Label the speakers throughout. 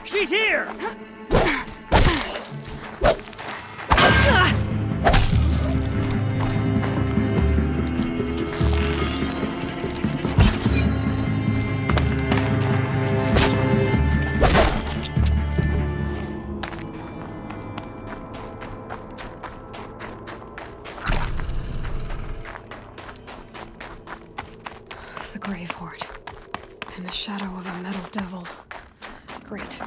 Speaker 1: She's here!
Speaker 2: The grave hoard. In the shadow of a metal devil. Great.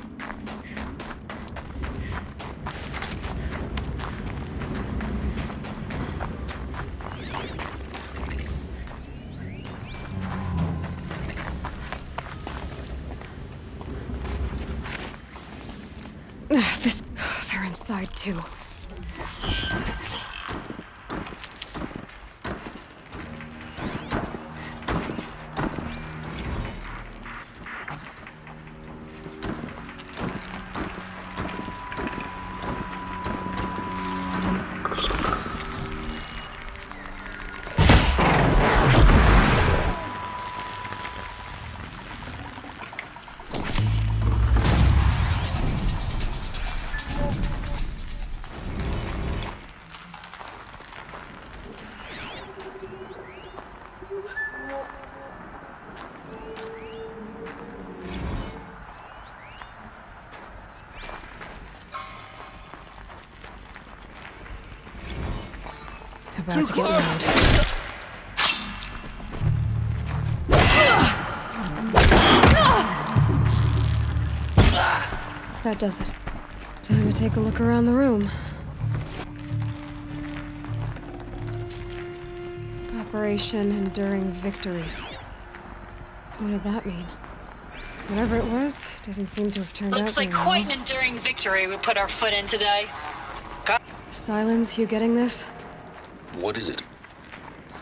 Speaker 2: They're inside too. About to get loud. That does it. Time to take a look around the room. Operation Enduring Victory. What did that mean? Whatever it was, doesn't seem to have turned out
Speaker 3: Looks like
Speaker 2: very
Speaker 3: quite
Speaker 2: well.
Speaker 3: an enduring victory we put our foot in today.
Speaker 2: Silence, you getting this?
Speaker 4: What is it?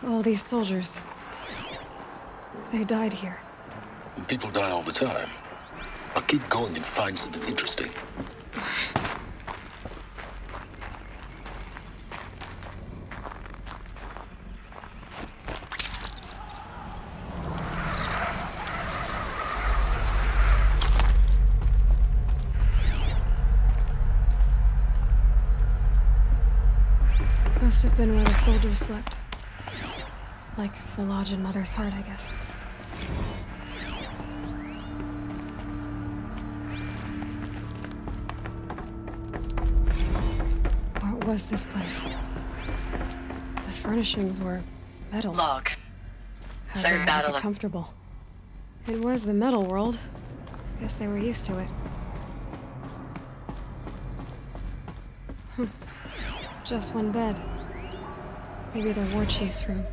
Speaker 2: All these soldiers. They died here.
Speaker 4: People die all the time. I'll keep going and find something interesting.
Speaker 2: Must have been where the soldiers slept. Like the lodge in Mother's Heart, I guess. What was this place? The furnishings were metal.
Speaker 3: Log.
Speaker 2: How
Speaker 3: Third
Speaker 2: they
Speaker 3: battle
Speaker 2: make it
Speaker 3: of...
Speaker 2: comfortable. It was the metal world. Guess they were used to it. Just one bed. Maybe the war chief's room.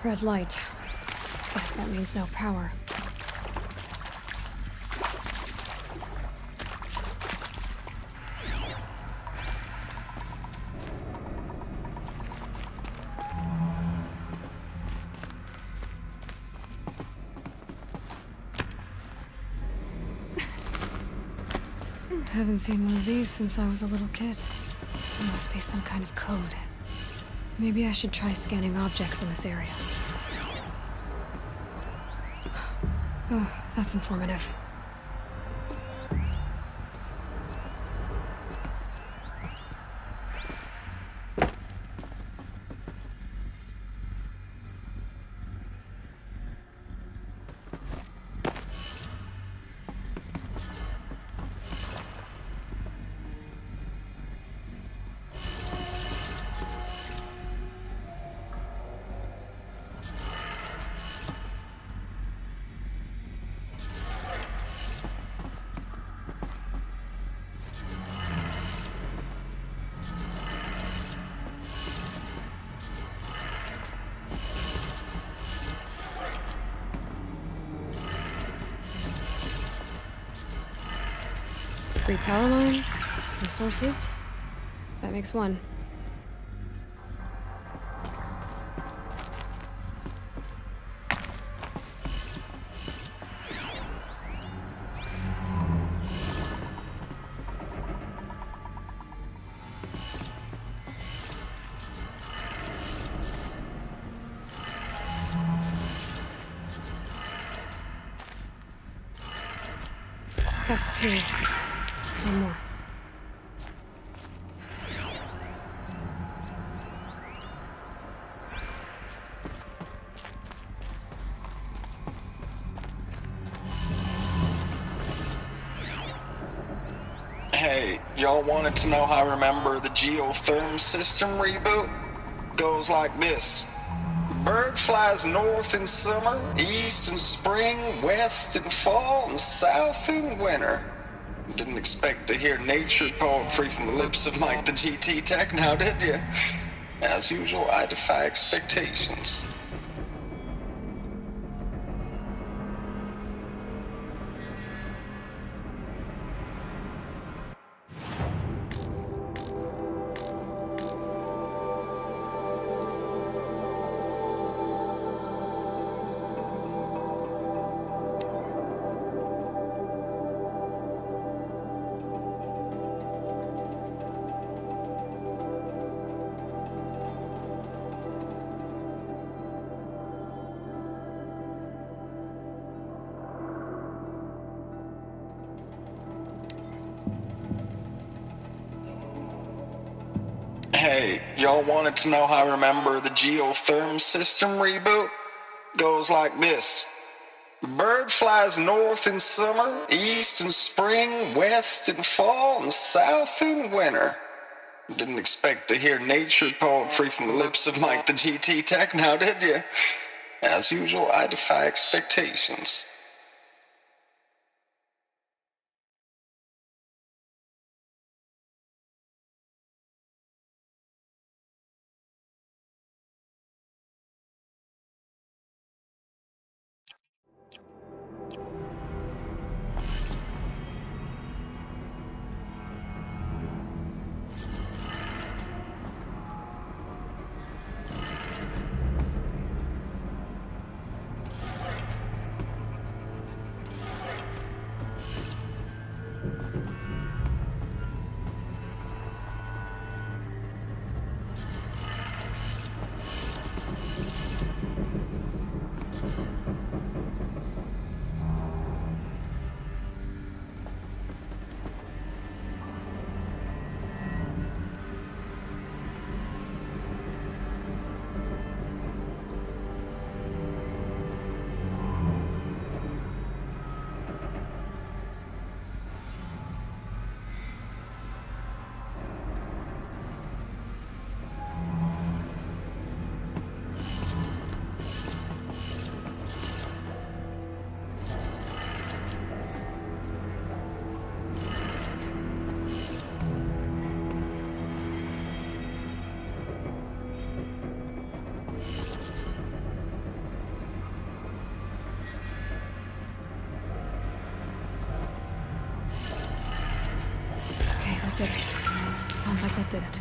Speaker 2: Red light. Guess that means no power. Haven't seen one of these since I was a little kid. There must be some kind of code. Maybe I should try scanning objects in this area. Oh, that's informative. 3 power lines, resources. That makes 1. That's 2. 1 more.
Speaker 1: Hey, y'all wanted to know how I remember the geotherm system reboot? Goes like this. Bird flies north in summer, east in spring, west in fall, and south in winter. Didn't expect to hear nature poetry from the lips of Mike the GT Tech now, did you? As usual, I defy expectations. Hey, y'all wanted to know how I remember the geotherm system reboot? Goes like this. Bird flies north in summer, east in spring, west in fall, and south in winter. Didn't expect to hear nature poetry from the lips of Mike the GT Tech now, did you? As usual, I defy expectations.
Speaker 2: Did it. Sounds like that did it.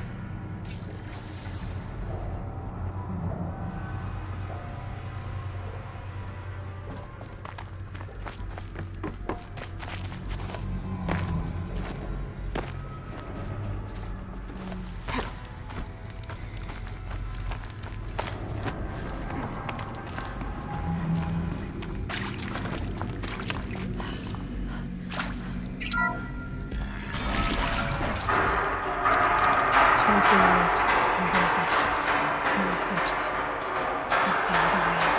Speaker 2: Tools being used. No voices. No eclipse. Must be another way in.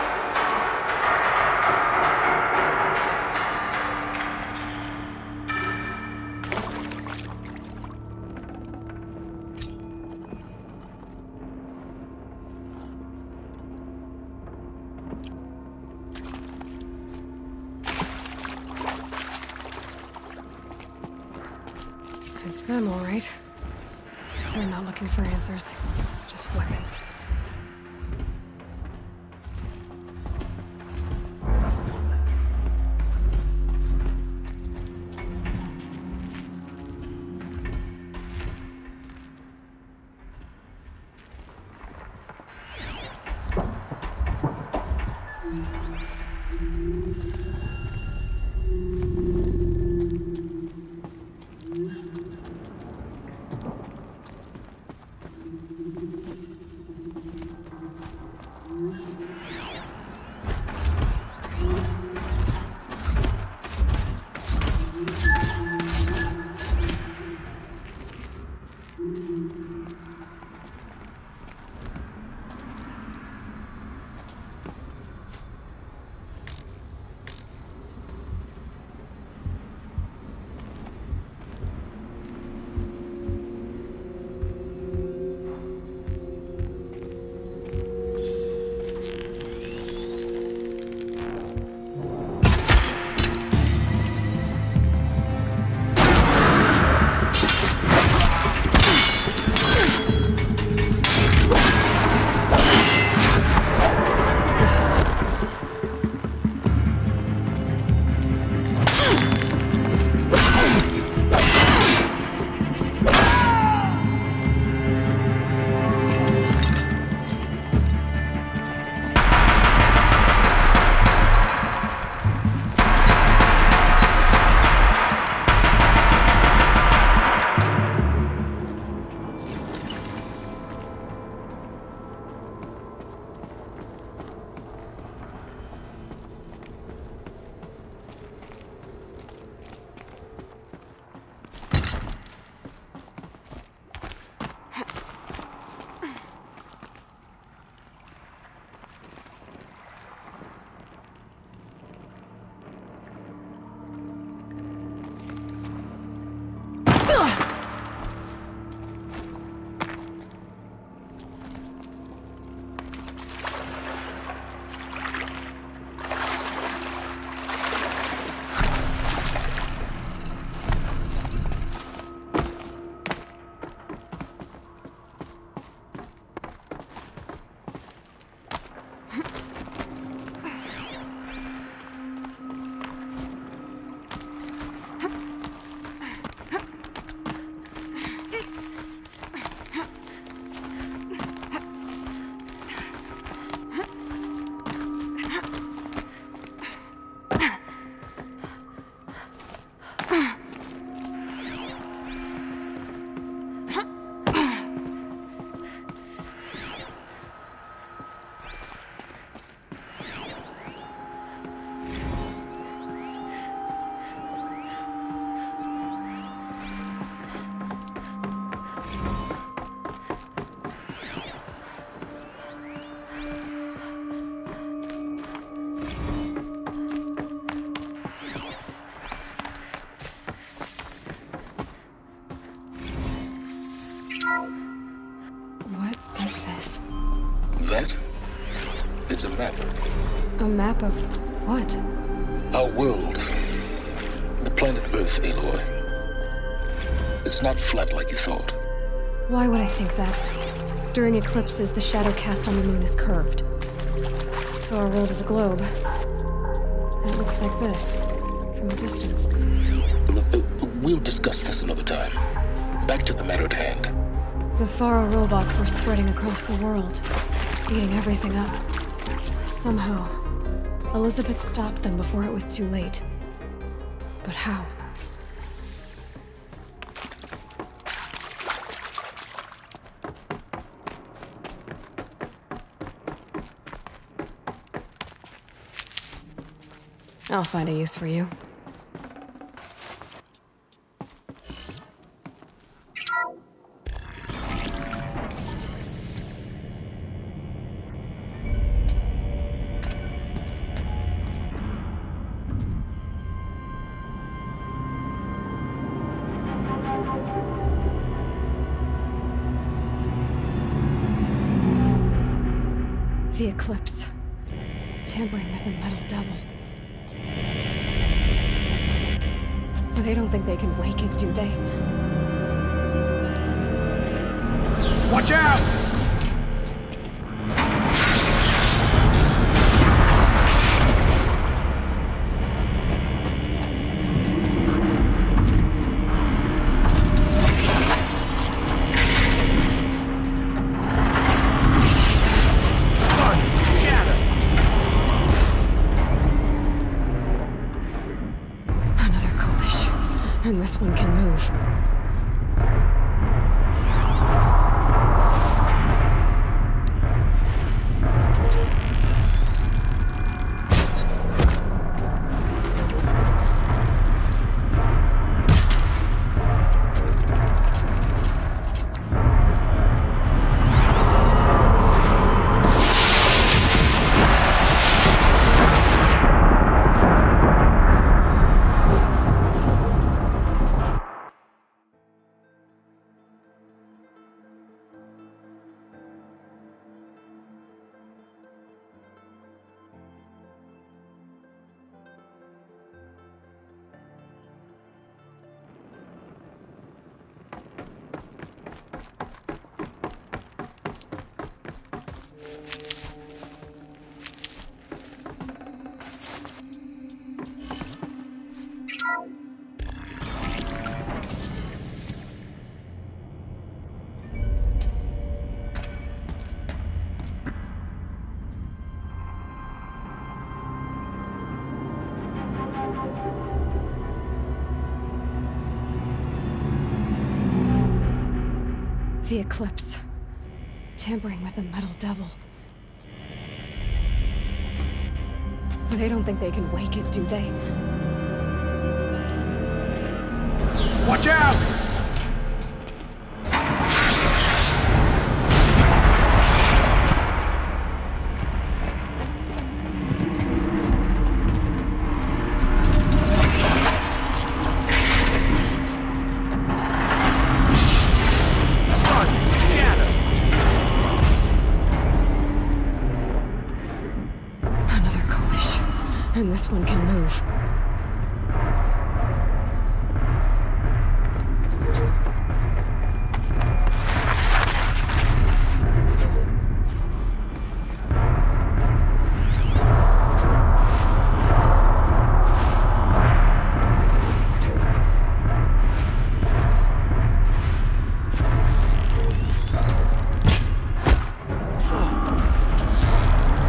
Speaker 2: It's them, all right. They're not looking for answers, just weapons.
Speaker 4: That? It's a map.
Speaker 2: A map of what?
Speaker 4: Our world. The planet Earth, Aloy. It's not flat like you thought.
Speaker 2: Why would I think that? During eclipses, the shadow cast on the moon is curved. So our world is a globe. And it looks like this, from a distance.
Speaker 4: We'll discuss this another time. Back to the matter at hand.
Speaker 2: The Faro robots were spreading across the world, eating everything up. Somehow, Elizabeth stopped them before it was too late. But how? I'll find a use for you. The eclipse. Tampering with the metal devil. They don't think they can wake it, do they?
Speaker 5: Watch out!
Speaker 2: this one can move. The Eclipse. Tampering with the Metal Devil. They don't think they can wake it, do they?
Speaker 5: Watch out!
Speaker 2: And this one can move.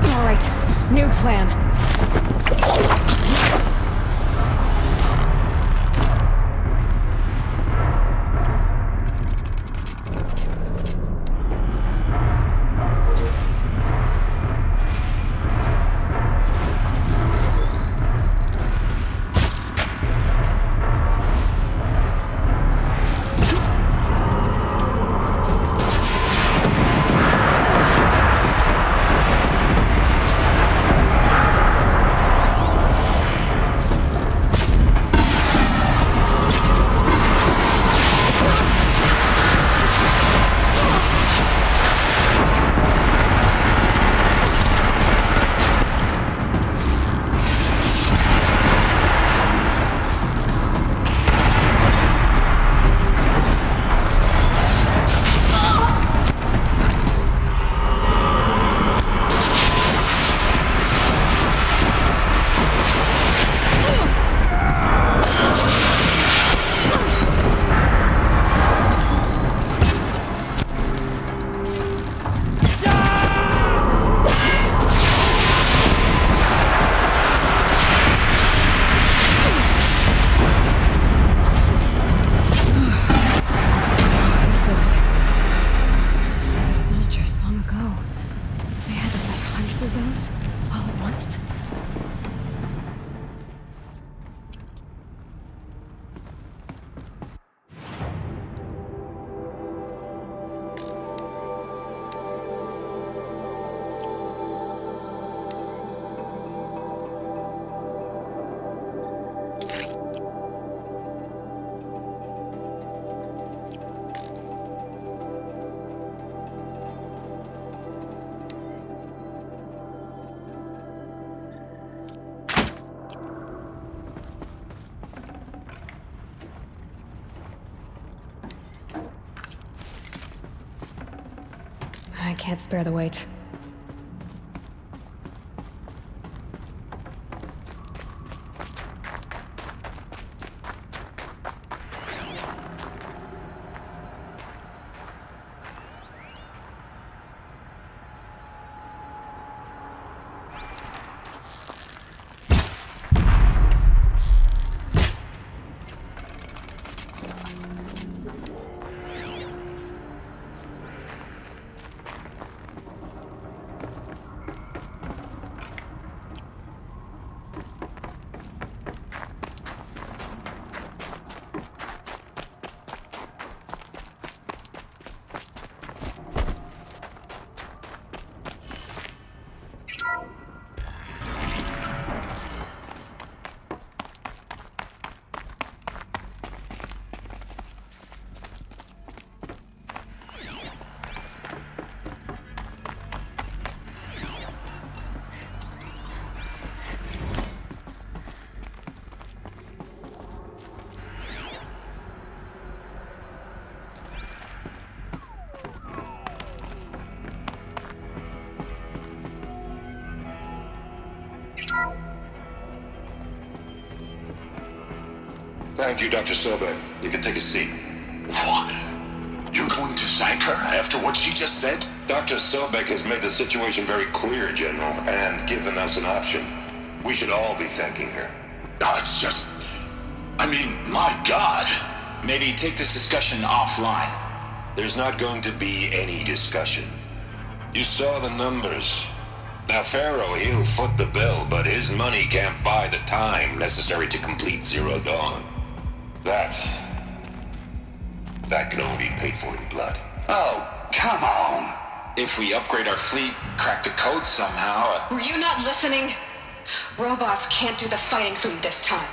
Speaker 2: All right, new plan. I can't spare the weight.
Speaker 4: Thank you, Dr. Sobek. You can take a seat.
Speaker 6: What? You're going to thank her after what she just said?
Speaker 4: Dr. Sobek has made the situation very clear, General, and given us an option. We should all be thanking her.
Speaker 6: Oh, it's just... I mean, my God.
Speaker 7: Maybe take this discussion offline.
Speaker 4: There's not going to be any discussion. You saw the numbers. Now, Pharaoh, he'll foot the bill, but his money can't buy the time necessary to complete Zero Dawn. That can only be paid for in blood.
Speaker 6: Oh, come on.
Speaker 7: If we upgrade our fleet, crack the code somehow...
Speaker 3: Were you not listening? Robots can't do the fighting for you this time.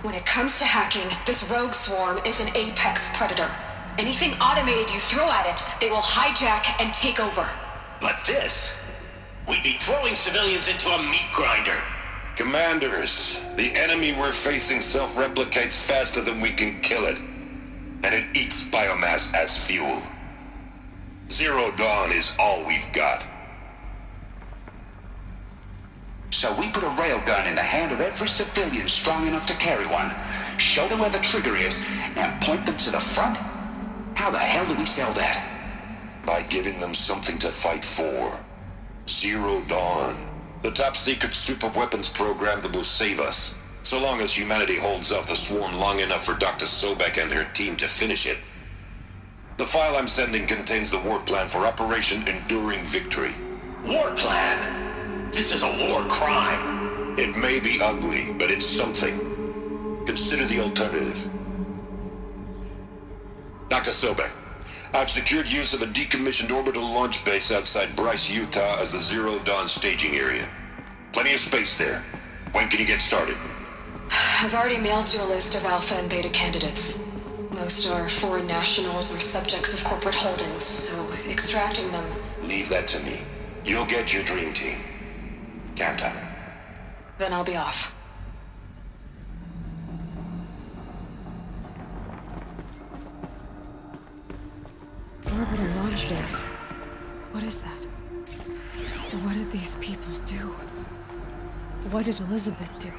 Speaker 3: When it comes to hacking, this rogue swarm is an apex predator. Anything automated you throw at it, they will hijack and take over.
Speaker 6: But this... We'd be throwing civilians into a meat grinder.
Speaker 4: Commanders, the enemy we're facing self-replicates faster than we can kill it. And it eats biomass as fuel. Zero Dawn is all we've got.
Speaker 6: So we put a railgun in the hand of every civilian strong enough to carry one, show them where the trigger is, and point them to the front? How the hell do we sell that?
Speaker 4: By giving them something to fight for. Zero Dawn. The top-secret super-weapons program that will save us. So long as humanity holds off the swarm long enough for Dr. Sobek and her team to finish it. The file I'm sending contains the war plan for Operation Enduring Victory.
Speaker 6: War plan? This is a war crime.
Speaker 4: It may be ugly, but it's something. Consider the alternative. Dr. Sobek, I've secured use of a decommissioned orbital launch base outside Bryce, Utah as the Zero Dawn staging area. Plenty of space there. When can you get started?
Speaker 3: I've already mailed you a list of alpha and beta candidates. Most are foreign nationals or subjects of corporate holdings, so extracting them...
Speaker 4: Leave that to me. You'll get your dream team. Count on it.
Speaker 3: Then I'll be off.
Speaker 2: Orbital launch base. What is that? What did these people do? What did Elizabeth do?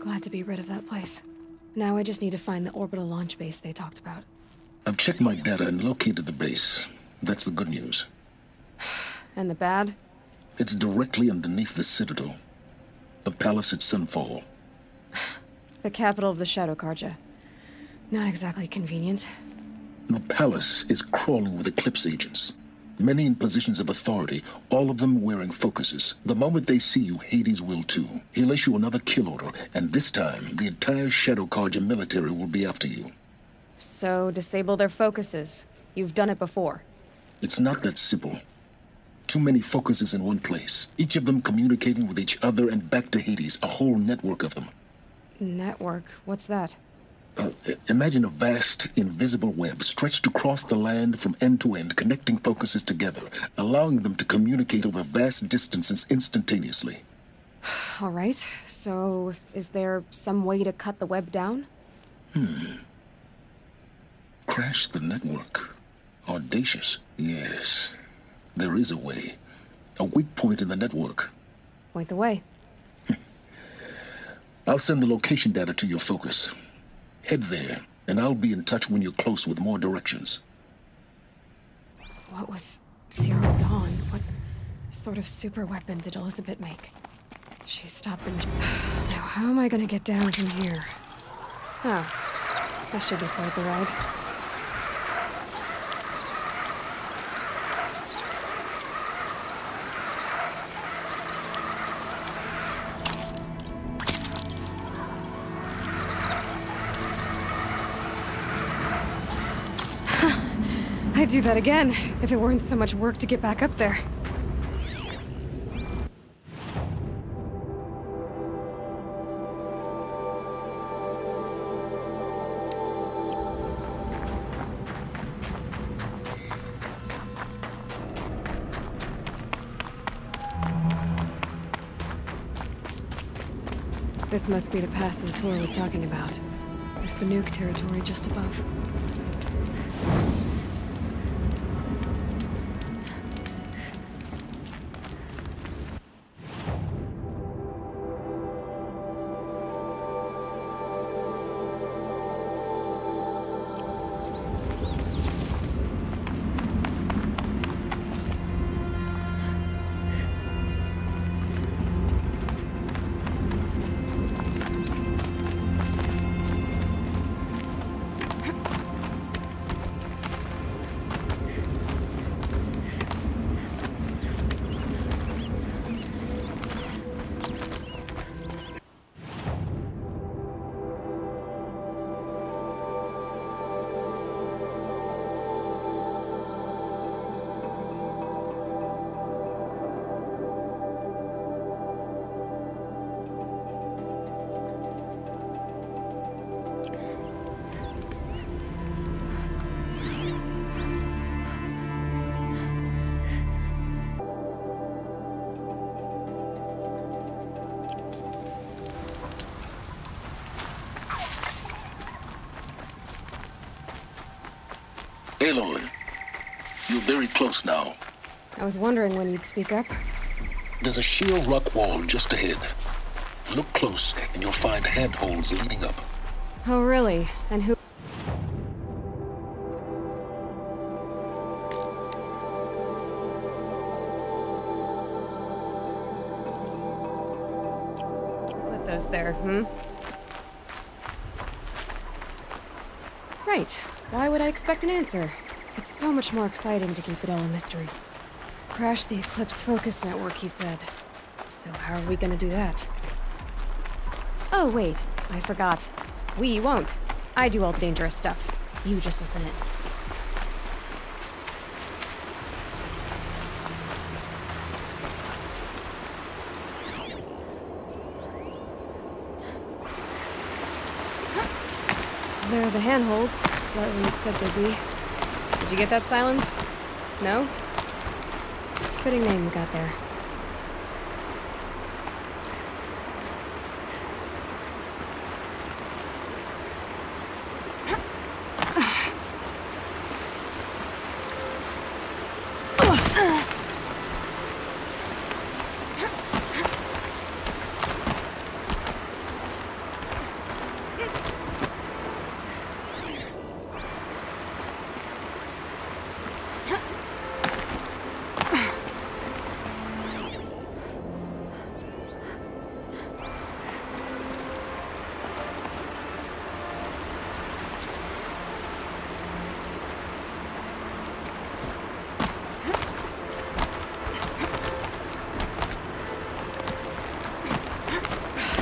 Speaker 2: Glad to be rid of that place. Now I just need to find the orbital launch base they talked about.
Speaker 8: I've checked my data and located the base. That's the good news.
Speaker 2: And the bad?
Speaker 8: It's directly underneath the Citadel. The palace at Sunfall.
Speaker 2: The capital of the Shadow Carja. Not exactly convenient.
Speaker 8: The palace is crawling with Eclipse agents. Many in positions of authority, all of them wearing focuses. The moment they see you, Hades will too. He'll issue another kill order, and this time, the entire Shadow Carja military will be after you.
Speaker 2: So, disable their focuses. You've done it before.
Speaker 8: It's not that simple. Too many focuses in one place, each of them communicating with each other and back to Hades, a whole network of them.
Speaker 2: Network? What's that?
Speaker 8: Imagine a vast, invisible web stretched across the land from end to end, connecting focuses together, allowing them to communicate over vast distances instantaneously.
Speaker 2: All right, so is there some way to cut the web down?
Speaker 8: Crash the network. Audacious. Yes, there is a way. A weak point in the network.
Speaker 2: Point the way.
Speaker 8: I'll send the location data to your focus. Head there, and I'll be in touch when you're close with more directions.
Speaker 2: What was Zero Dawn? What sort of super weapon did Elizabeth make? She stopped them. Now, how am I gonna get down from here? Oh, that should be quite the ride. I'd do that again, if it weren't so much work to get back up there. This must be the pass Mator was talking about, with the nuke territory just above.
Speaker 8: Aloy, you're very close now.
Speaker 2: I was wondering when you'd speak up.
Speaker 8: There's a sheer rock wall just ahead. Look close, and you'll find handholds leading up.
Speaker 2: Oh, really? And who... Put those there, Right. Why would I expect an answer? It's so much more exciting to keep it all a mystery. Crash the Eclipse focus network, he said. So how are we gonna do that? Oh, wait. I forgot. We won't. I do all the dangerous stuff. You just listen in. There are the handholds, like we had said they'd be. Did you get that, Silence? No? Fitting name you got there.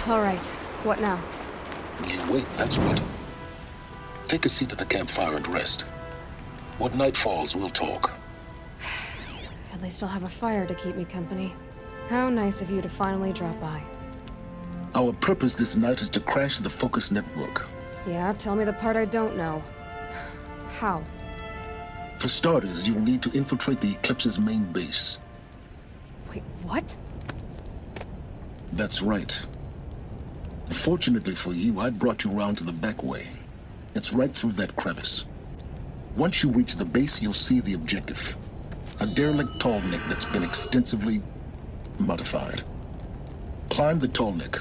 Speaker 2: All right. What now?
Speaker 8: You wait, that's what. Take a seat at the campfire and rest. When night falls, we'll talk.
Speaker 2: At least I'll have a fire to keep me company. How nice of you to finally drop by.
Speaker 8: Our purpose this night is to crash the focus network.
Speaker 2: Yeah, tell me the part I don't know. How?
Speaker 8: For starters, you'll need to infiltrate the Eclipse's main base.
Speaker 2: Wait, what?
Speaker 8: That's right. Fortunately for you, I brought you round to the back way. It's right through that crevice. Once you reach the base, you'll see the objective. A derelict tall neck that's been extensively modified. Climb the tall neck.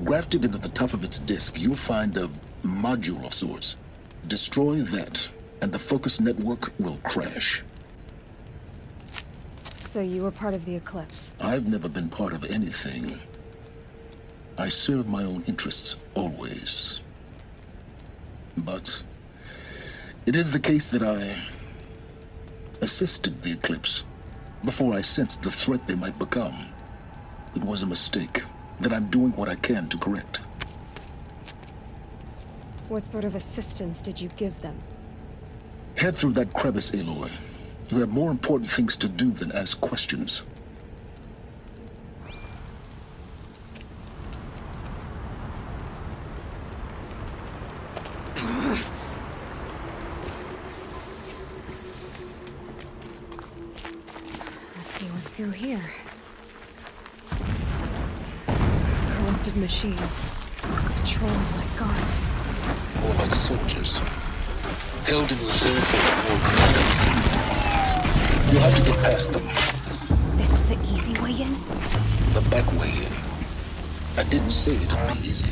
Speaker 8: Grafted into the top of its disk, you'll find a module of sorts. Destroy that, and the focus network will crash.
Speaker 2: So you were part of the Eclipse?
Speaker 8: I've never been part of anything. I serve my own interests, always. But it is the case that I assisted the Eclipse before I sensed the threat they might become. It was a mistake that I'm doing what I can to correct.
Speaker 2: What sort of assistance did you give them?
Speaker 8: Head through that crevice, Aloy. You have more important things to do than ask questions.
Speaker 2: Through here. Corrupted machines. Patrolling like guards.
Speaker 8: More like soldiers. Held in reserve for war. You'll have to get past them.
Speaker 2: This is the easy way in?
Speaker 8: The back way in. I didn't say it'd be easy.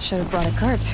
Speaker 2: Should have brought a cart.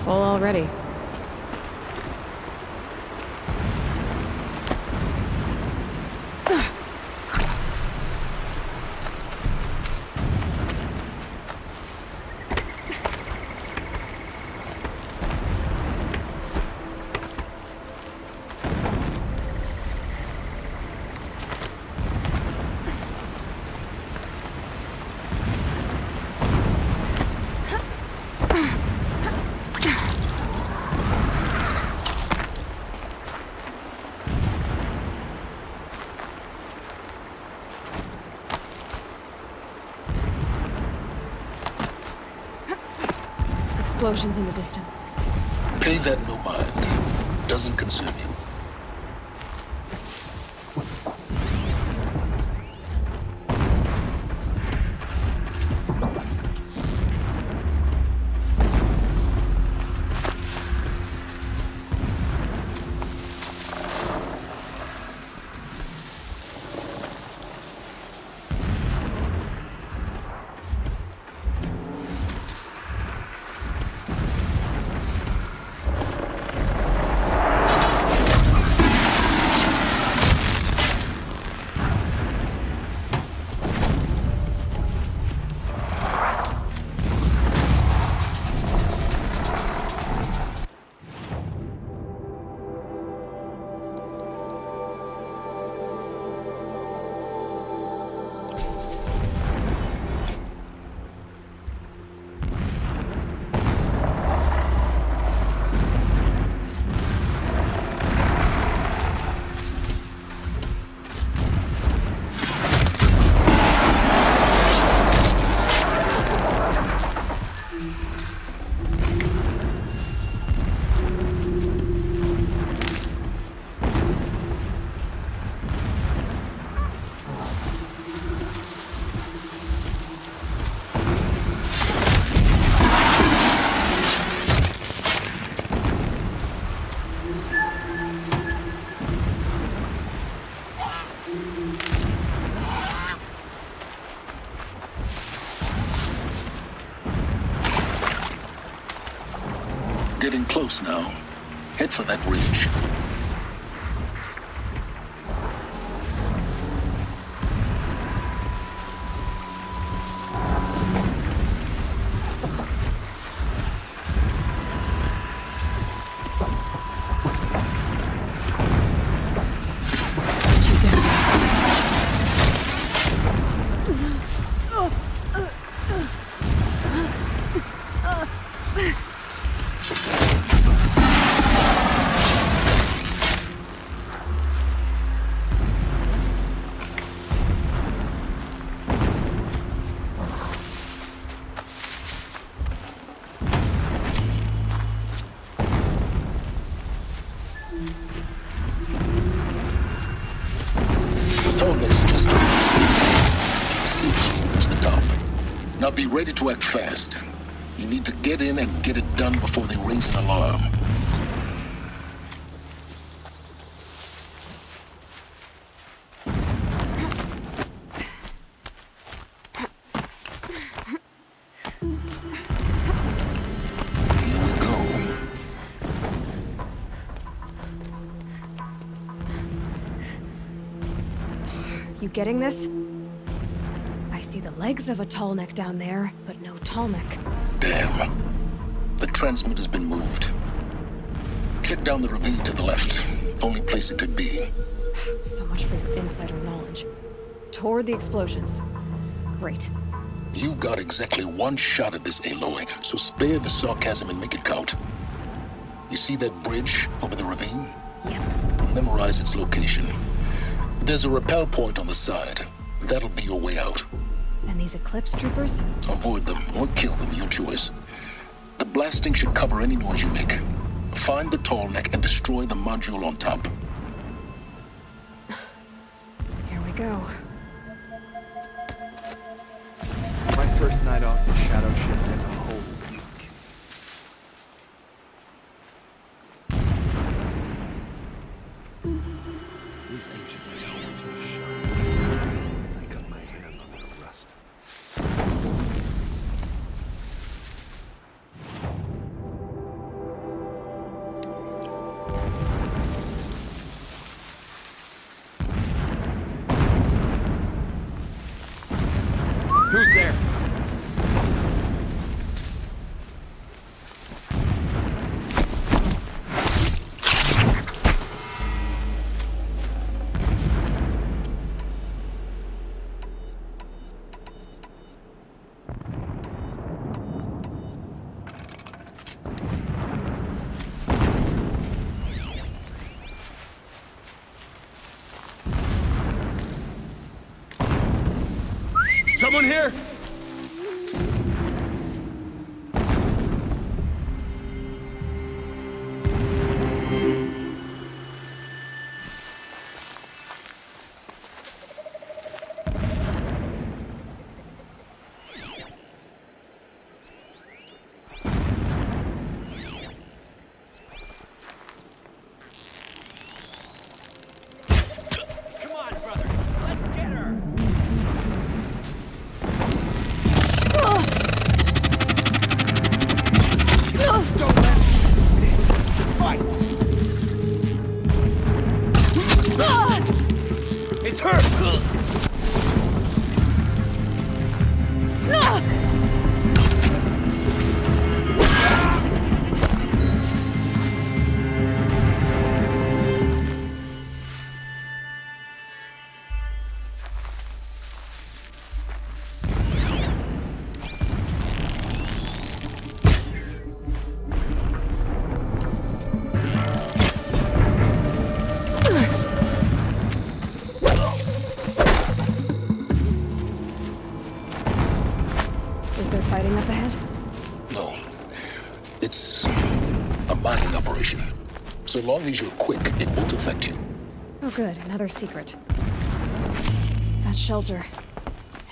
Speaker 2: Full already. Explosions in the distance.
Speaker 8: Pay that no mind. Doesn't concern you. Getting close now. Head for that ridge. Now be ready to act fast. You need to get in and get it done before they raise an alarm.
Speaker 2: You getting this? I see the legs of a tall neck down there, but no tall neck.
Speaker 8: Damn. The transmitter's been moved. Check down the ravine to the left. Only place it could be.
Speaker 2: So much for your insider knowledge. Toward the explosions. Great.
Speaker 8: You've got exactly one shot at this, Aloy, so spare the sarcasm and make it count. You see that bridge over the ravine?
Speaker 2: Yep.
Speaker 8: Memorize its location. There's a rappel point on the side. That'll be your way out.
Speaker 2: And these Eclipse troopers?
Speaker 8: Avoid them or kill them, your choice. The blasting should cover any noise you make. Find the tall neck and destroy the module on top.
Speaker 2: Here we go.
Speaker 9: My first night off the shadow shift in a whole week. These ancient technologies shine. I got my hand on the rust. Who's there? Someone here? Come on, brothers. Let's get her. Don't let me fight. It's her.
Speaker 2: Is there fighting up ahead?
Speaker 8: No. It's a mining operation. So long as you're quick, it won't affect you.
Speaker 2: Oh good, another secret. That shelter.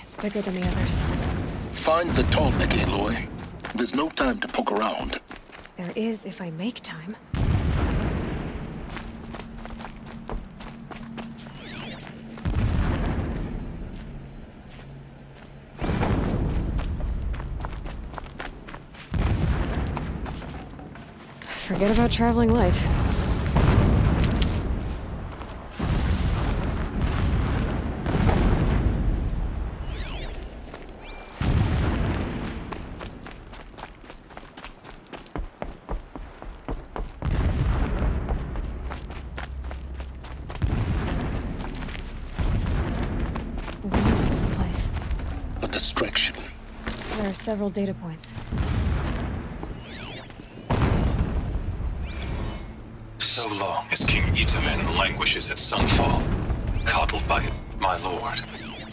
Speaker 2: It's bigger than the others.
Speaker 8: Find the tall neck, Aloy. There's no time to poke around.
Speaker 2: There is if I make time. Forget about traveling light. What is this place?
Speaker 8: A distraction.
Speaker 2: There are several data points.
Speaker 7: So long as King Itamen languishes at sunfall, coddled by my lord,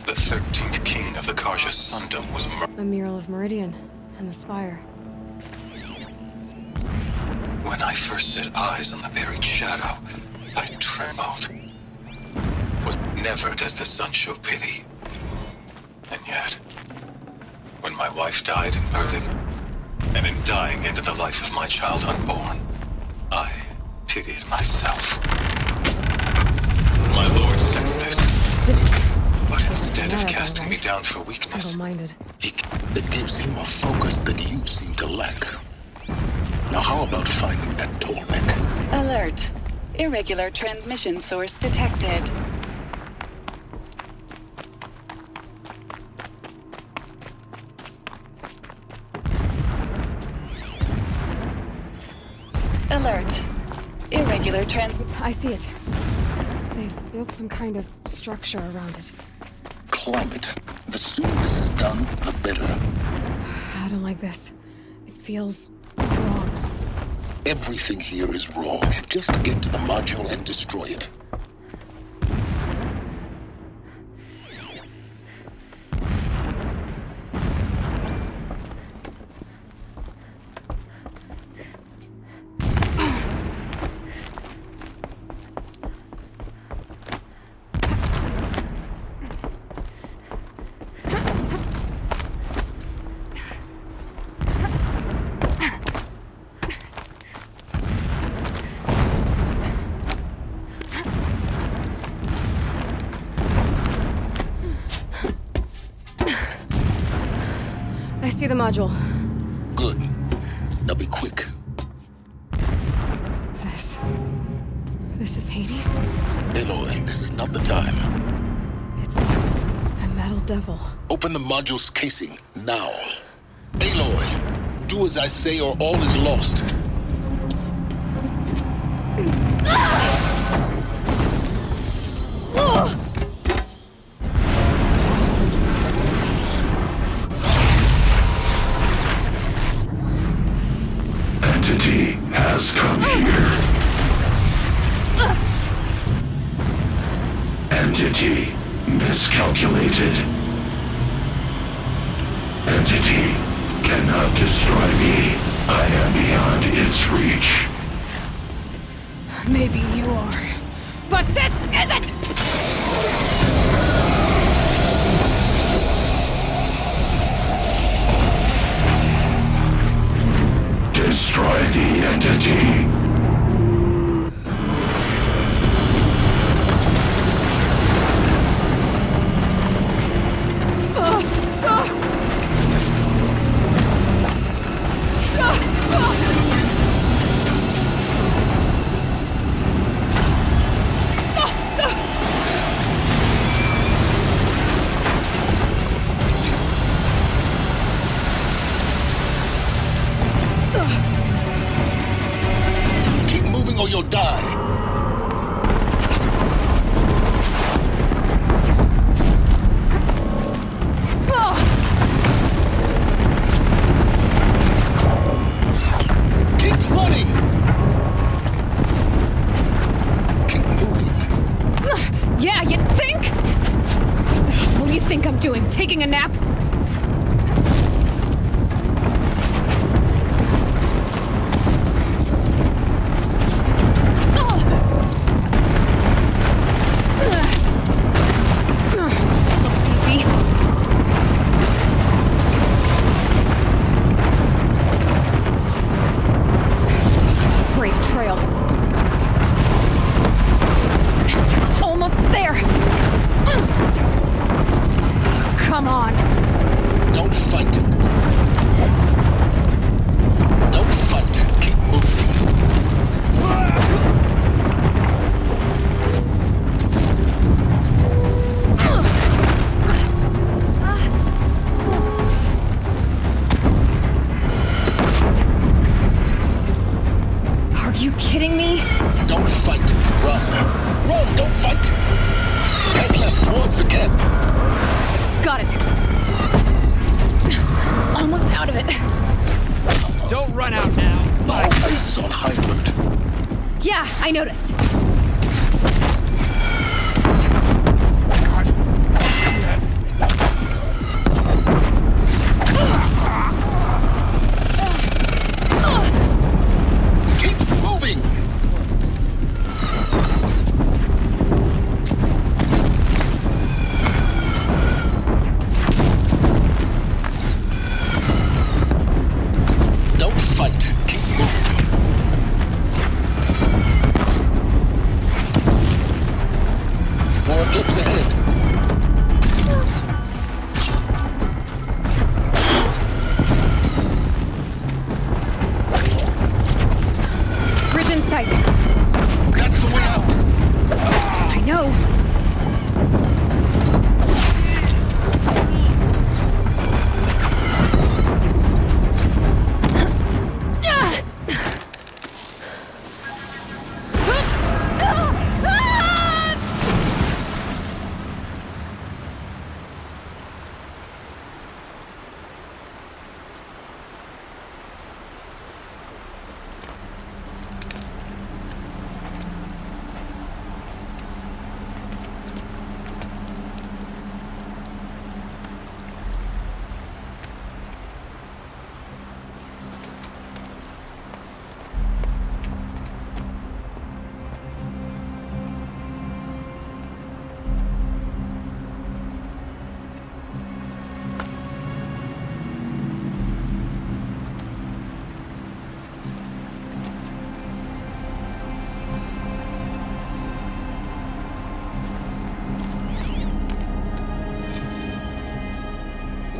Speaker 7: the 13th king of the Karja Sundom was
Speaker 2: A mural of Meridian and the spire.
Speaker 7: When I first set eyes on the buried shadow, I trembled. Never does the sun show pity. And yet, when my wife died in birthing, and in dying into the life of my child unborn, I pitied myself. My lord sensed this, but instead of casting me down for weakness,
Speaker 2: Single-minded.
Speaker 8: It gives him a focus that you seem to lack. Now how about finding that tall neck?
Speaker 10: Alert. Irregular transmission source detected. Alert. Irregular
Speaker 2: I see it. They've built some kind of structure around it.
Speaker 8: Climate. The sooner this is done, the better.
Speaker 2: I don't like this. It feels wrong.
Speaker 8: Everything here is wrong. Just get to the module and destroy it.
Speaker 2: I see the module.
Speaker 8: Good. Now be quick.
Speaker 2: This is Hades?
Speaker 8: Aloy, this is not the time.
Speaker 2: It's a metal devil.
Speaker 8: Open the module's casing, now. Aloy, do as I say or all is lost.
Speaker 4: Entity has come here. Entity miscalculated. Entity cannot destroy me. I am beyond its reach.
Speaker 2: Maybe you are. But this isn't!
Speaker 4: Destroy the entity.
Speaker 8: Keep moving or you'll die. Keep running. Keep moving.
Speaker 2: Yeah, you think? What do you think I'm doing? Taking a nap? Easy. Brave trail. Almost there. Come on.
Speaker 8: Don't fight. Don't fight. Keep moving.
Speaker 2: Are you kidding me?
Speaker 8: Don't fight. Run. Run. Don't fight. Head left towards the camp.
Speaker 2: Got it. Almost out of it.
Speaker 5: Don't run out now.
Speaker 8: My base is on high alert.
Speaker 2: Yeah, I noticed.
Speaker 8: Keep moving. Don't fight. Keep moving. More eclipse ahead.
Speaker 2: Bridge in sight.
Speaker 8: That's the way out.
Speaker 2: I know.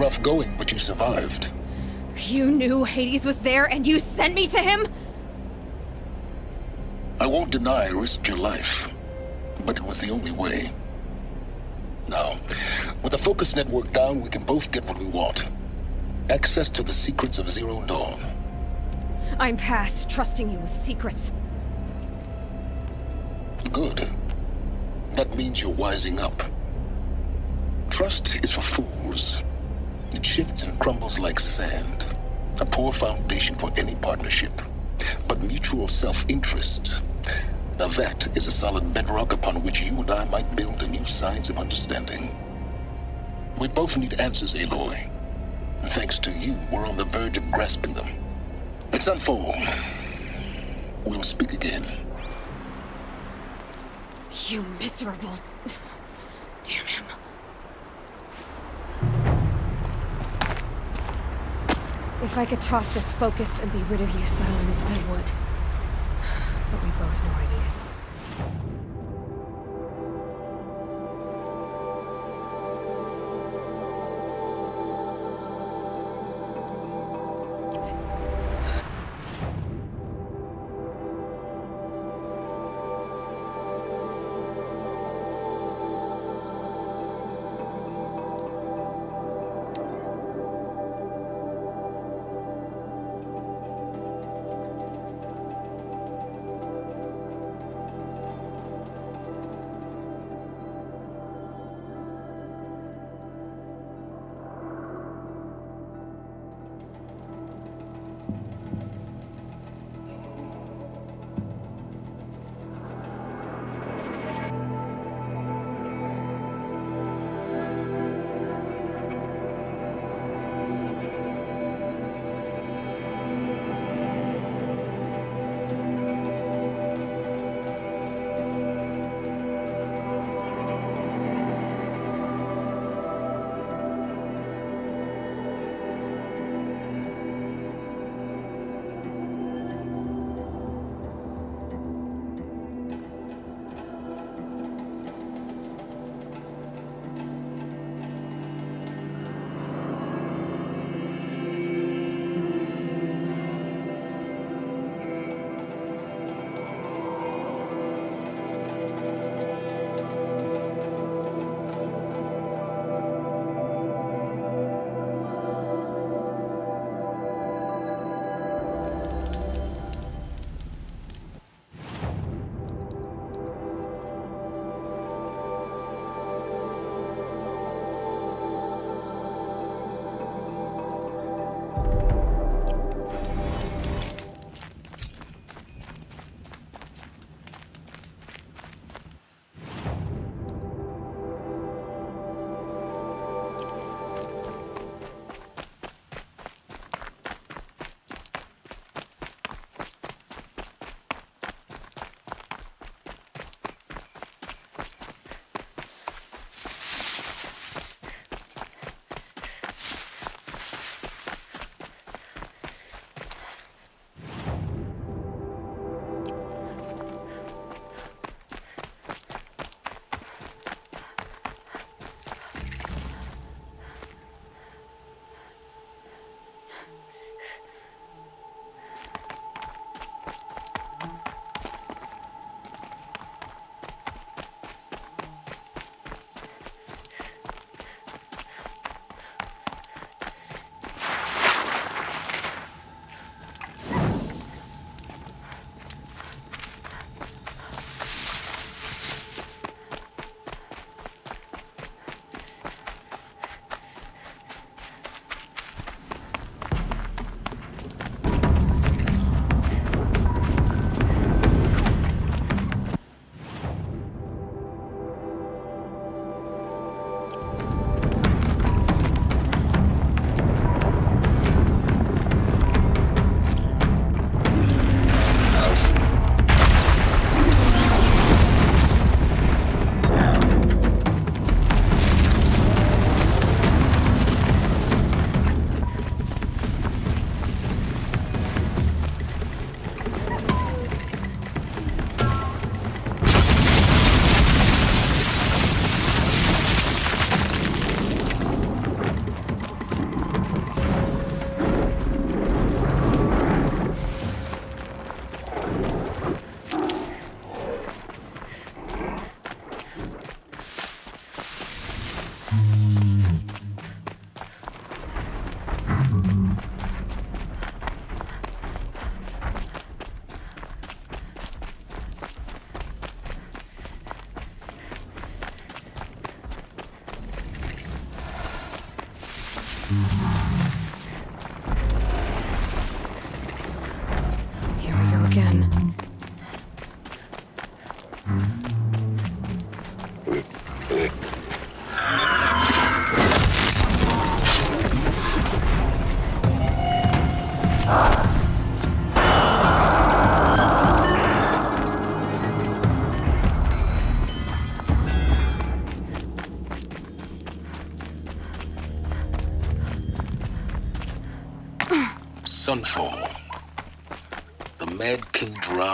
Speaker 8: rough going, but you survived.
Speaker 2: You knew Hades was there and you sent me to him?
Speaker 8: I won't deny I risked your life, but it was the only way. Now, with the focus network down, we can both get what we want. Access to the secrets of Zero Dawn.
Speaker 2: I'm past trusting you with secrets.
Speaker 8: Good. That means you're wising up. Trust is for fools. It shifts and crumbles like sand. A poor foundation for any partnership. But mutual self-interest, now that is a solid bedrock upon which you and I might build a new science of understanding. We both need answers, Aloy. And thanks to you, we're on the verge of grasping them. Let's unfold. We'll speak again.
Speaker 2: You miserable... Damn him. If I could toss this focus and be rid of you, Silence, I would. But we both know I need it.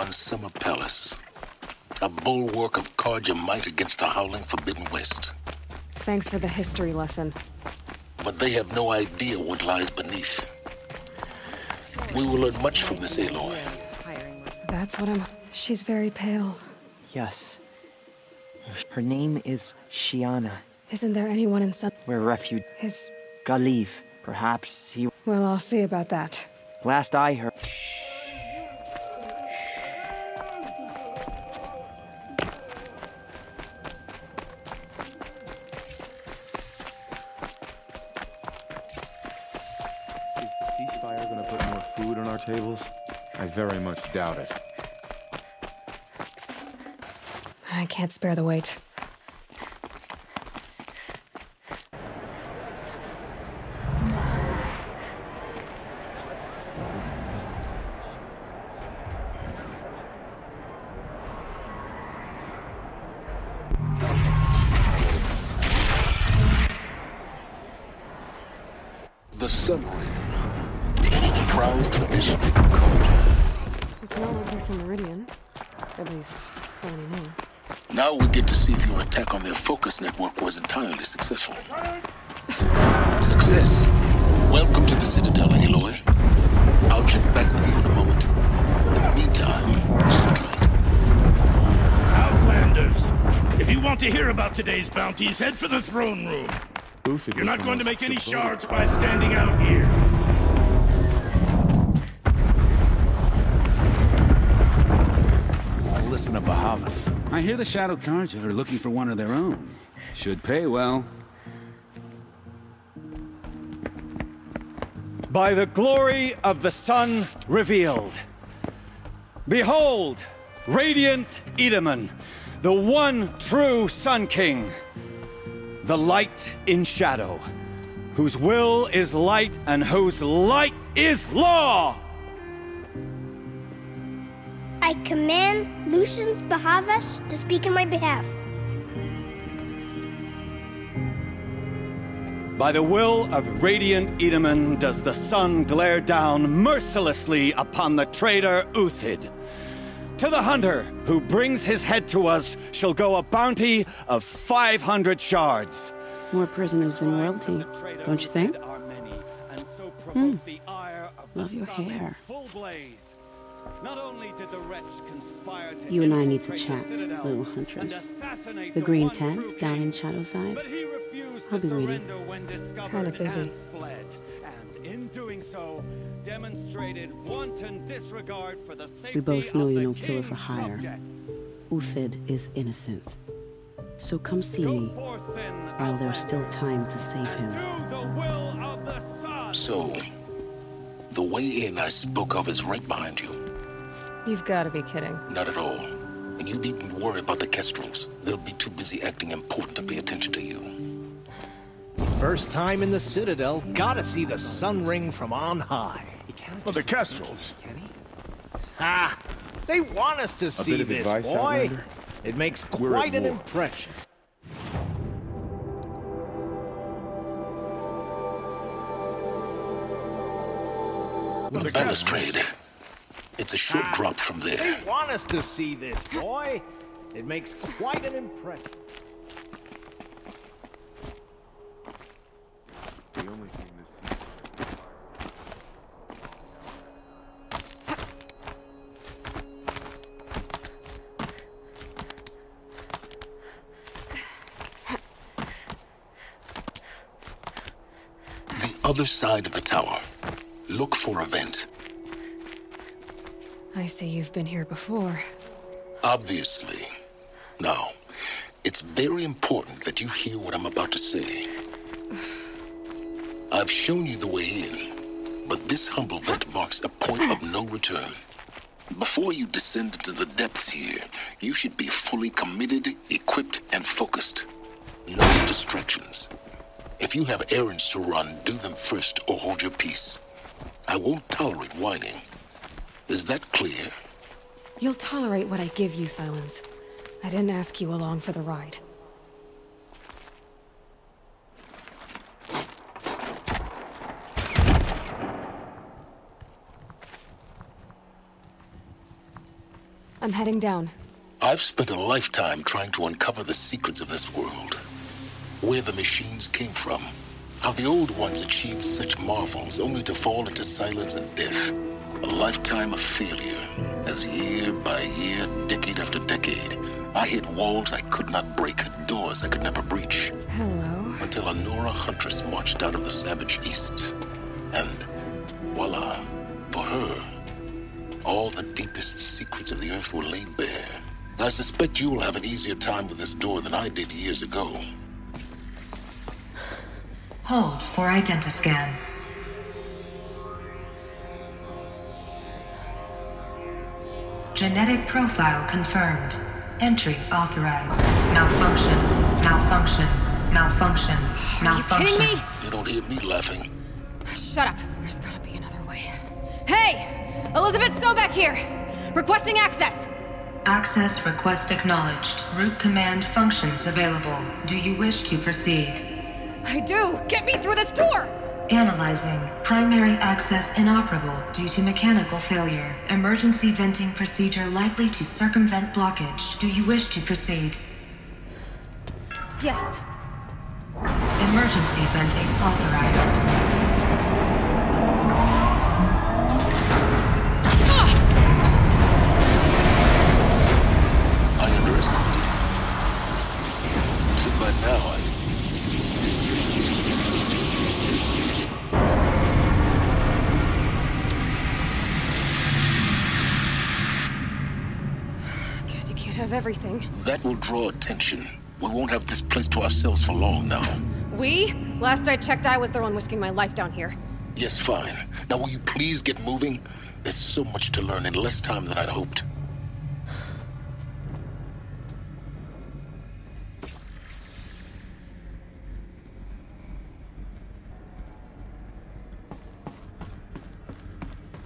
Speaker 8: on Summer Palace. A bulwark of Carja might against the howling Forbidden West.
Speaker 2: Thanks for the history lesson.
Speaker 8: But they have no idea what lies beneath. We will learn much from this Aloy.
Speaker 2: That's what I'm... She's very pale.
Speaker 11: Yes. Her name is Shiana.
Speaker 2: Isn't there anyone in some...
Speaker 11: We're refugees.
Speaker 2: His...
Speaker 11: Galif. Perhaps he...
Speaker 2: Well, I'll see about that.
Speaker 11: Last I heard...
Speaker 9: Is the ceasefire gonna put more food on our tables? I very much doubt it.
Speaker 2: I can't spare the weight.
Speaker 8: The submarine. Prowls tradition code.
Speaker 2: It's not like this in Meridian. At least, not anymore.
Speaker 8: Now we get to see if your attack on their focus network was entirely successful. Success. Welcome to the Citadel, Aloy. I'll check back with you in a moment. In the meantime, circulate.
Speaker 12: Outlanders! If you want to hear about today's bounties, head for the throne room. You're not going to make any shards by standing out here.
Speaker 13: Listen to Bahavas. I hear the Shadow Carja are looking for one of their own. Should pay well.
Speaker 5: By the glory of the sun revealed. Behold, radiant Edaman, the one true Sun King. The light in shadow, whose will is light and whose light is law!
Speaker 14: I command Lucius Bahavas to speak in my behalf.
Speaker 5: By the will of radiant Edaman does the sun glare down mercilessly upon the traitor Uthid. To the hunter who brings his head to us shall go a bounty of 500 shards.
Speaker 15: More prisoners than royalty, don't you think? Love your hair. You and I need to chat, little huntress. The green tent down in Shadowside. I'll be waiting.
Speaker 2: Kinda busy.
Speaker 5: In doing so, demonstrated wanton disregard for the safety
Speaker 15: We both know you're no
Speaker 5: of the
Speaker 15: killer for
Speaker 5: king's
Speaker 15: hire.
Speaker 5: subjects.
Speaker 15: Uthid is innocent. So come see me while there's still time to save him.
Speaker 8: So, the way in I spoke of is right behind you.
Speaker 2: You've got to be kidding.
Speaker 8: Not at all. And you needn't worry about the Kestrels. They'll be too busy acting important to pay attention to you.
Speaker 16: First time in the Citadel, gotta see the sun ring from on high.
Speaker 12: But the Kestrels.
Speaker 16: Ha! They want us to see
Speaker 9: bit of
Speaker 16: this,
Speaker 9: advice,
Speaker 16: boy.
Speaker 9: Outlander?
Speaker 16: It makes
Speaker 9: We're at
Speaker 16: quite an
Speaker 9: war.
Speaker 16: impression.
Speaker 8: The balustrade. It's a short drop from there.
Speaker 16: They want us to see this, boy. It makes quite an impression.
Speaker 9: The only thing this
Speaker 8: The other side of the tower. Look for a vent.
Speaker 2: I see you've been here before.
Speaker 8: Obviously. Now, it's very important that you hear what I'm about to say. I've shown you the way in, but this humble vent marks a point of no return. Before you descend into the depths here, you should be fully committed, equipped, and focused. No distractions. If you have errands to run, do them first or hold your peace. I won't tolerate whining. Is that clear?
Speaker 2: You'll tolerate what I give you, Silence. I didn't ask you along for the ride. I'm heading down.
Speaker 8: I've spent a lifetime trying to uncover the secrets of this world. Where the machines came from. How the old ones achieved such marvels only to fall into silence and death. A lifetime of failure, as year by year, decade after decade, I hit walls I could not break, doors I could never breach.
Speaker 2: Hello.
Speaker 8: Until a Nora huntress marched out of the savage east. And voila, for her, all the deepest secrets of the earth were laid bare. I suspect you will have an easier time with this door than I did years ago.
Speaker 3: Hold for identiscan. Genetic profile confirmed. Entry authorized. Malfunction. Malfunction. Malfunction. Malfunction.
Speaker 2: Are you kidding me?
Speaker 8: You don't hear me laughing.
Speaker 2: Shut up. There's gotta be another way. Hey! Elizabeth Sobek here! Requesting access!
Speaker 3: Access request acknowledged. Root command functions available. Do you wish to proceed?
Speaker 2: I do! Get me through this door!
Speaker 3: Analyzing. Primary access inoperable due to mechanical failure. Emergency venting procedure likely to circumvent blockage. Do you wish to proceed?
Speaker 2: Yes.
Speaker 3: Emergency venting authorized.
Speaker 8: But now
Speaker 2: Guess you can't have everything.
Speaker 8: that will draw attention. We won't have this place to ourselves for long now.
Speaker 2: We? Last I checked, I was the one risking my life down here.
Speaker 8: Yes, fine. Now will you please get moving? There's so much to learn in less time than I'd hoped.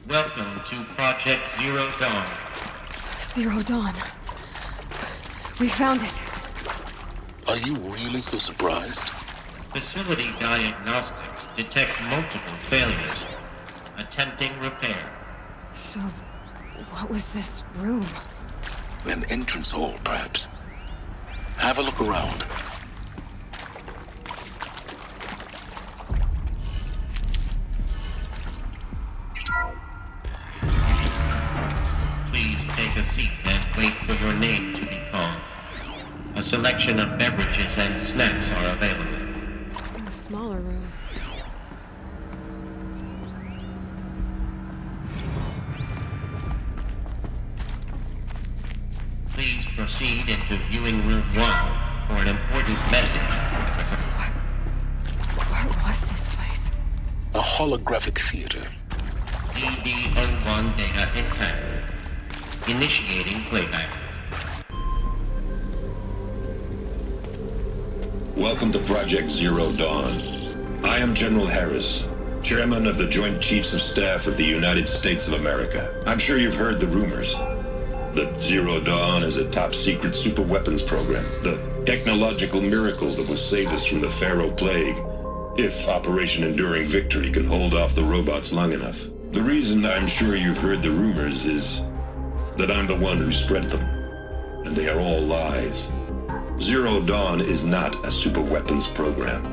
Speaker 17: Welcome to Project Zero Dawn.
Speaker 2: Zero Dawn. We found it.
Speaker 8: Are you really so surprised?
Speaker 17: Facility diagnostics detect multiple failures. Attempting repair.
Speaker 2: So, what was this room?
Speaker 8: An entrance hall, perhaps. Have a look around.
Speaker 17: Please take a seat and wait for your name to be called. A selection of beverages and snacks are available.
Speaker 2: A smaller room.
Speaker 17: Please proceed into viewing room 1 for an important message.
Speaker 2: What was this place?
Speaker 8: A holographic theater.
Speaker 17: CD01 data intact. Initiating playback.
Speaker 4: Welcome to Project Zero Dawn. I am General Harris, Chairman of the Joint Chiefs of Staff of the United States of America. I'm sure you've heard the rumors. That Zero Dawn is a top-secret superweapons program, the technological miracle that will save us from the Pharaoh Plague, if Operation Enduring Victory can hold off the robots long enough. The reason I'm sure you've heard the rumors is that I'm the one who spread them, and they are all lies. Zero Dawn is not a superweapons program,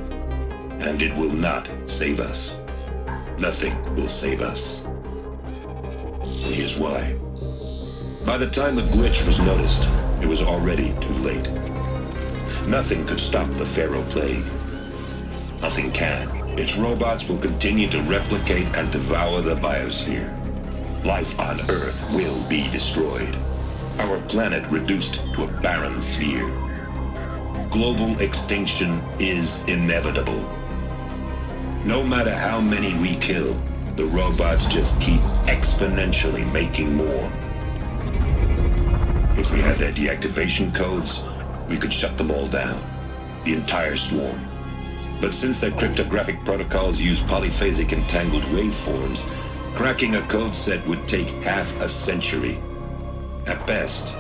Speaker 4: and it will not save us. Nothing will save us. And here's why. By the time the glitch was noticed, it was already too late. Nothing could stop the Pharaoh Plague. Nothing can. Its robots will continue to replicate and devour the biosphere. Life on Earth will be destroyed. Our planet reduced to a barren sphere. Global extinction is inevitable. No matter how many we kill, the robots just keep exponentially making more. If we had their deactivation codes, we could shut them all down. The entire swarm. But since their cryptographic protocols use polyphasic entangled waveforms, cracking a code set would take half a century. At best,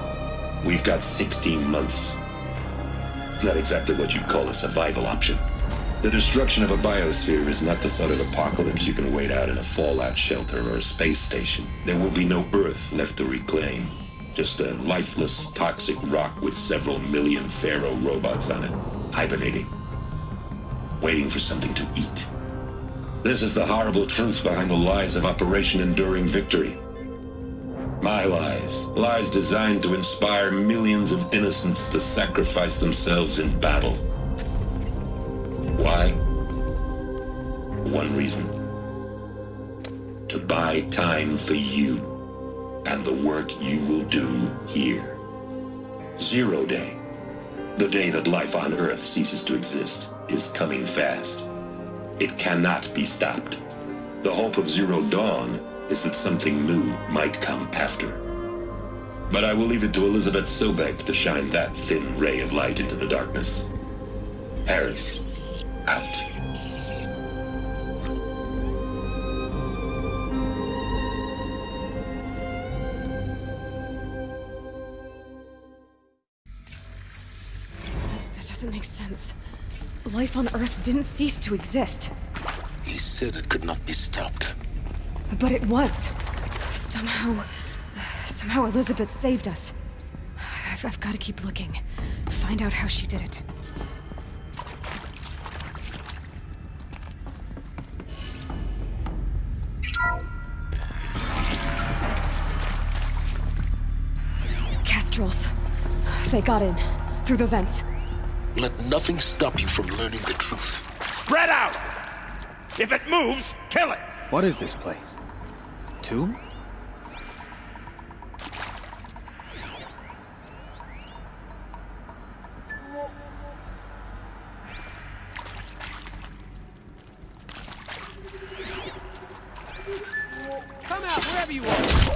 Speaker 4: we've got 16 months. Not exactly what you'd call a survival option. The destruction of a biosphere is not the sort of apocalypse you can wait out in a fallout shelter or a space station. There will be no Earth left to reclaim. Just a lifeless, toxic rock with several million Pharaoh robots on it, hibernating, waiting for something to eat. This is the horrible truth behind the lies of Operation Enduring Victory. My lies. Lies designed to inspire millions of innocents to sacrifice themselves in battle. Why? One reason. To buy time for you and the work you will do here. 0 Day. The day that life on Earth ceases to exist is coming fast. It cannot be stopped. The hope of Zero Dawn is that something new might come after. But I will leave it to Elizabeth Sobek to shine that thin ray of light into the darkness. Harris, out.
Speaker 2: That doesn't make sense. Life on Earth didn't cease to exist.
Speaker 8: He said it could not be stopped.
Speaker 2: But it was. Somehow Elizabeth saved us. I've got to keep looking. Find out how she did it. Kestrels. They got in. Through the vents.
Speaker 8: Let nothing stop you from learning the truth.
Speaker 12: Spread out! If it moves, kill it!
Speaker 9: What is this place? Tomb?
Speaker 16: Come out wherever you are!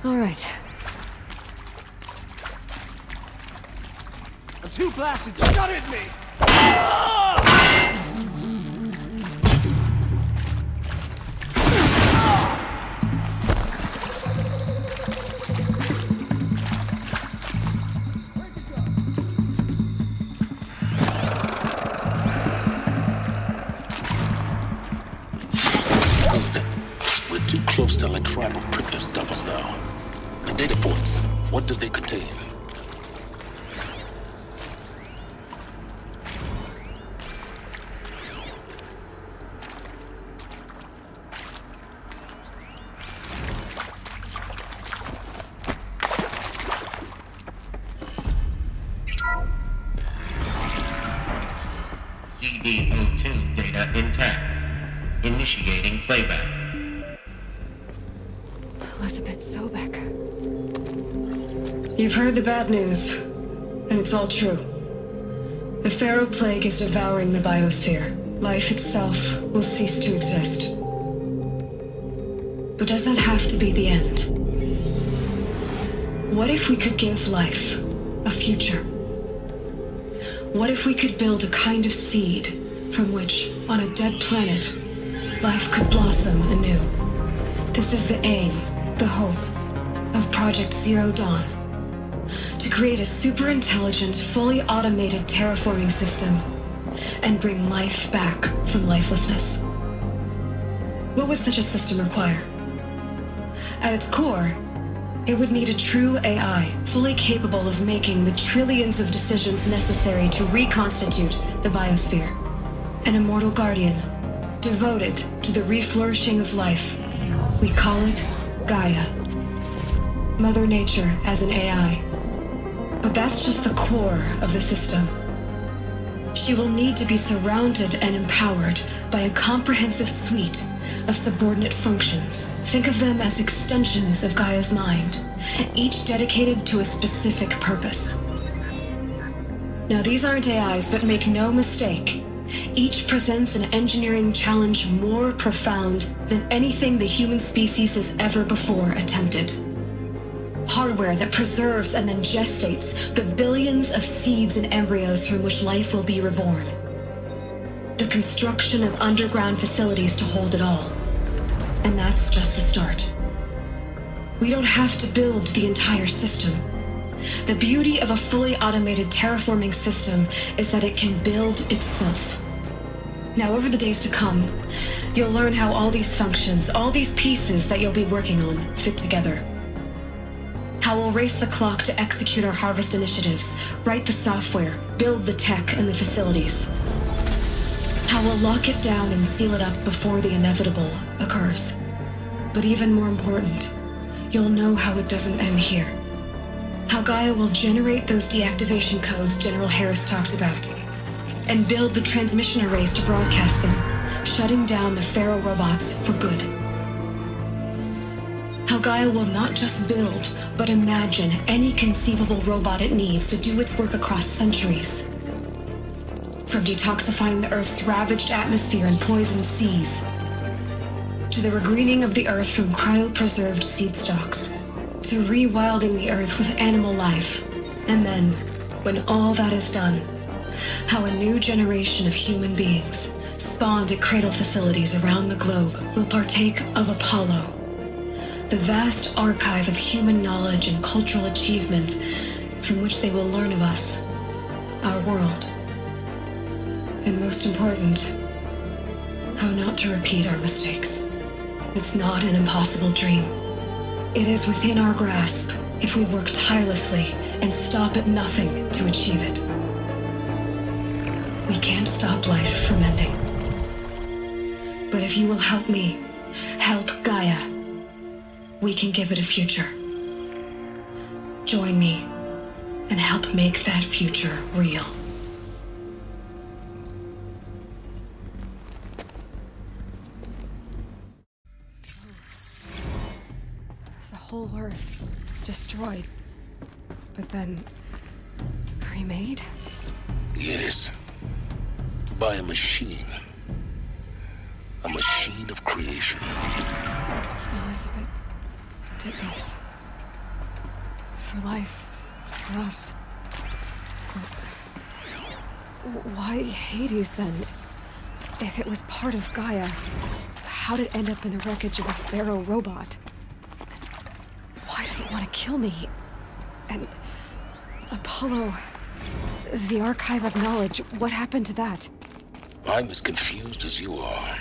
Speaker 2: All right.
Speaker 16: I'm too blasted. Shut at me!
Speaker 8: We're too close to let tribal crypto stop us now. The data points, what do they contain?
Speaker 17: CD02 data intact. Initiating playback.
Speaker 2: Elizabeth Sobek.
Speaker 3: You've heard the bad news, and it's all true. The Pharaoh Plague is devouring the biosphere. Life itself will cease to exist. But does that have to be the end? What if we could give life a future? What if we could build a kind of seed from which, on a dead planet, life could blossom anew? This is the aim, the hope, of Project Zero Dawn. To create a super-intelligent, fully automated terraforming system and bring life back from lifelessness. What would such a system require? At its core, it would need a true AI, fully capable of making the trillions of decisions necessary to reconstitute the biosphere. An immortal guardian, devoted to the reflourishing of life. We call it Gaia. Mother Nature as an AI. But that's just the core of the system. She will need to be surrounded and empowered by a comprehensive suite of subordinate functions. Think of them as extensions of Gaia's mind, each dedicated to a specific purpose. Now, these aren't AIs, but make no mistake, each presents an engineering challenge more profound than anything the human species has ever before attempted. Hardware that preserves and then gestates the billions of seeds and embryos from which life will be reborn. The construction of underground facilities to hold it all. And that's just the start. We don't have to build the entire system. The beauty of a fully automated terraforming system is that it can build itself. Now, over the days to come, you'll learn how all these functions, all these pieces that you'll be working on, fit together. How we'll race the clock to execute our harvest initiatives, write the software, build the tech and the facilities. How we'll lock it down and seal it up before the inevitable occurs. But even more important, you'll know how it doesn't end here. How Gaia will generate those deactivation codes General Harris talked about, and build the transmission arrays to broadcast them, shutting down the Pharaoh robots for good. How Gaia will not just build, but imagine any conceivable robot it needs to do its work across centuries. From detoxifying the Earth's ravaged atmosphere and poisoned seas, to the regreening of the Earth from cryopreserved seed stalks, to rewilding the Earth with animal life. And then, when all that is done, how a new generation of human beings, spawned at cradle facilities around the globe, will partake of Apollo, the vast archive of human knowledge and cultural achievement from which they will learn of us, our world. And most important, how not to repeat our mistakes. It's not an impossible dream. It is within our grasp if we work tirelessly and stop at nothing to achieve it. We can't stop life from ending. But if you will help me, help Gaia, we can give it a future. Join me and help make that future real.
Speaker 2: The whole Earth destroyed, but then remade?
Speaker 8: Yes. By a machine. A machine of creation.
Speaker 2: Elizabeth did this. For life. For us. Why Hades, then? If it was part of Gaia, how'd it end up in the wreckage of a Pharaoh robot? Why does it want to kill me? And Apollo, the archive of knowledge, what happened to that?
Speaker 8: I'm as confused as you are.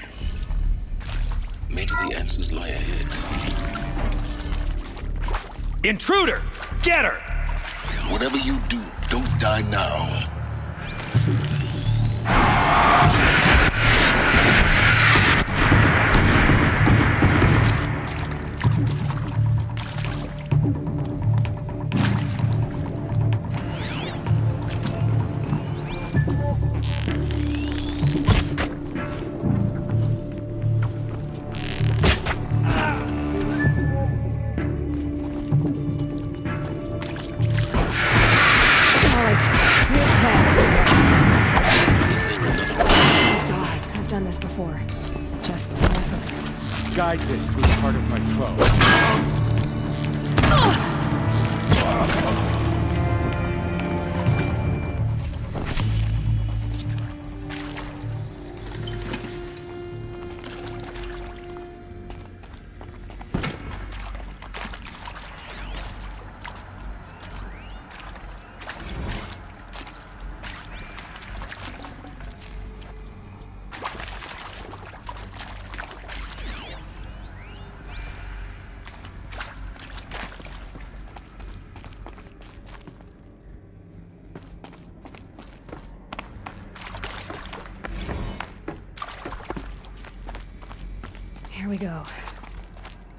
Speaker 8: Maybe the answers lie ahead.
Speaker 18: Intruder! Get her!
Speaker 8: Whatever you do, don't die now.
Speaker 5: Guide this through the heart of my foe.
Speaker 2: Here we go.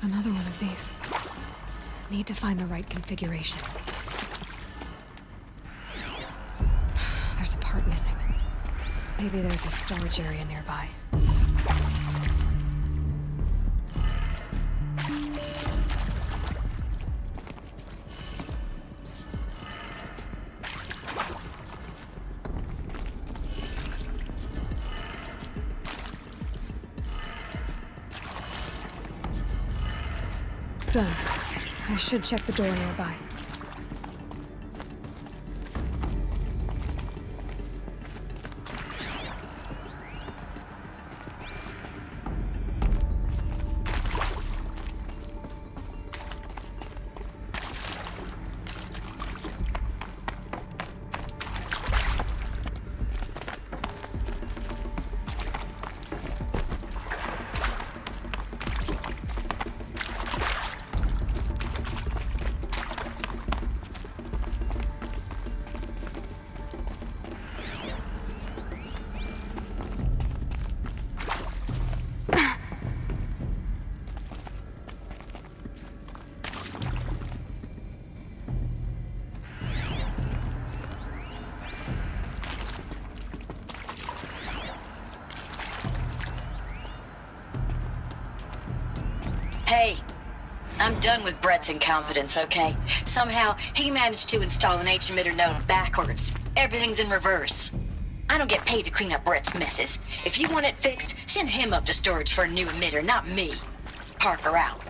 Speaker 2: Another one of these. Need to find the right configuration. part missing. Maybe there's a storage area nearby. Done. I should check the door nearby.
Speaker 19: Hey, I'm done with Brett's incompetence, okay? Somehow, he managed to install an H-emitter node backwards. Everything's in reverse. I don't get paid to clean up Brett's messes. If you want it fixed, send him up to storage for a new emitter, not me. Parker out.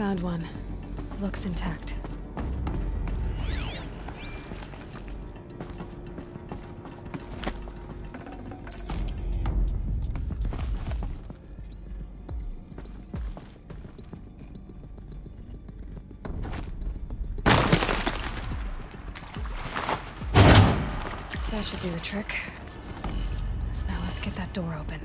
Speaker 2: Found one. Looks intact. That should do the trick. Now let's get that door open.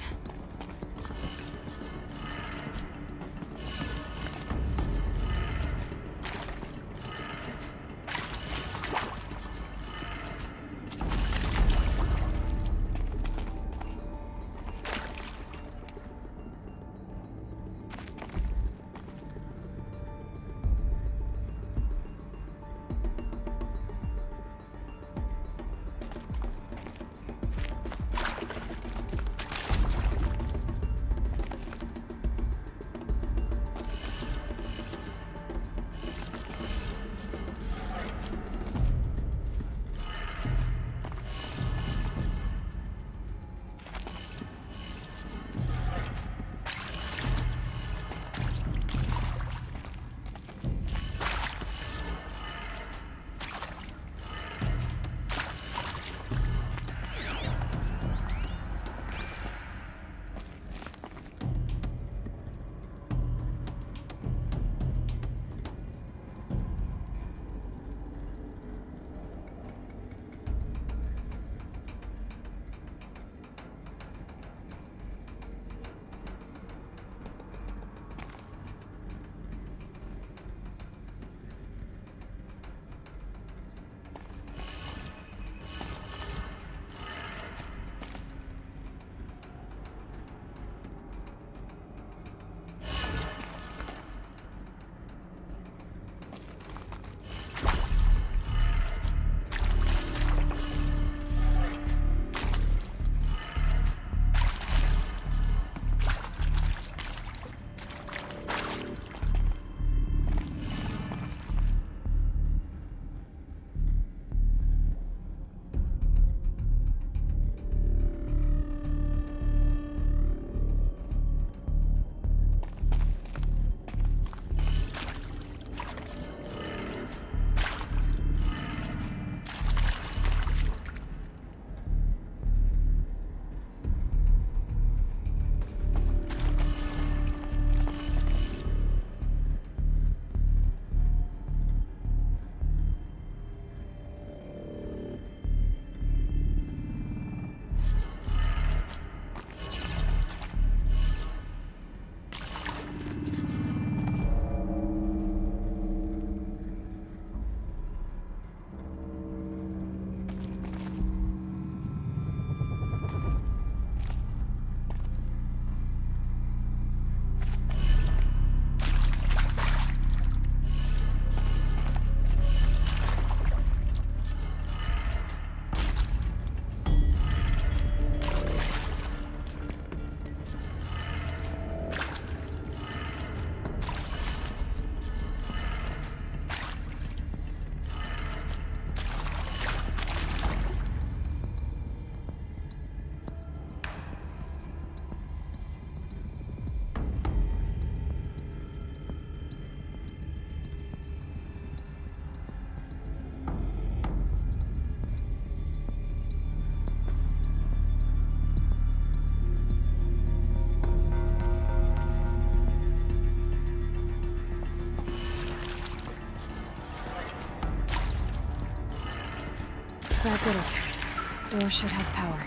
Speaker 2: That did it. Door should have power.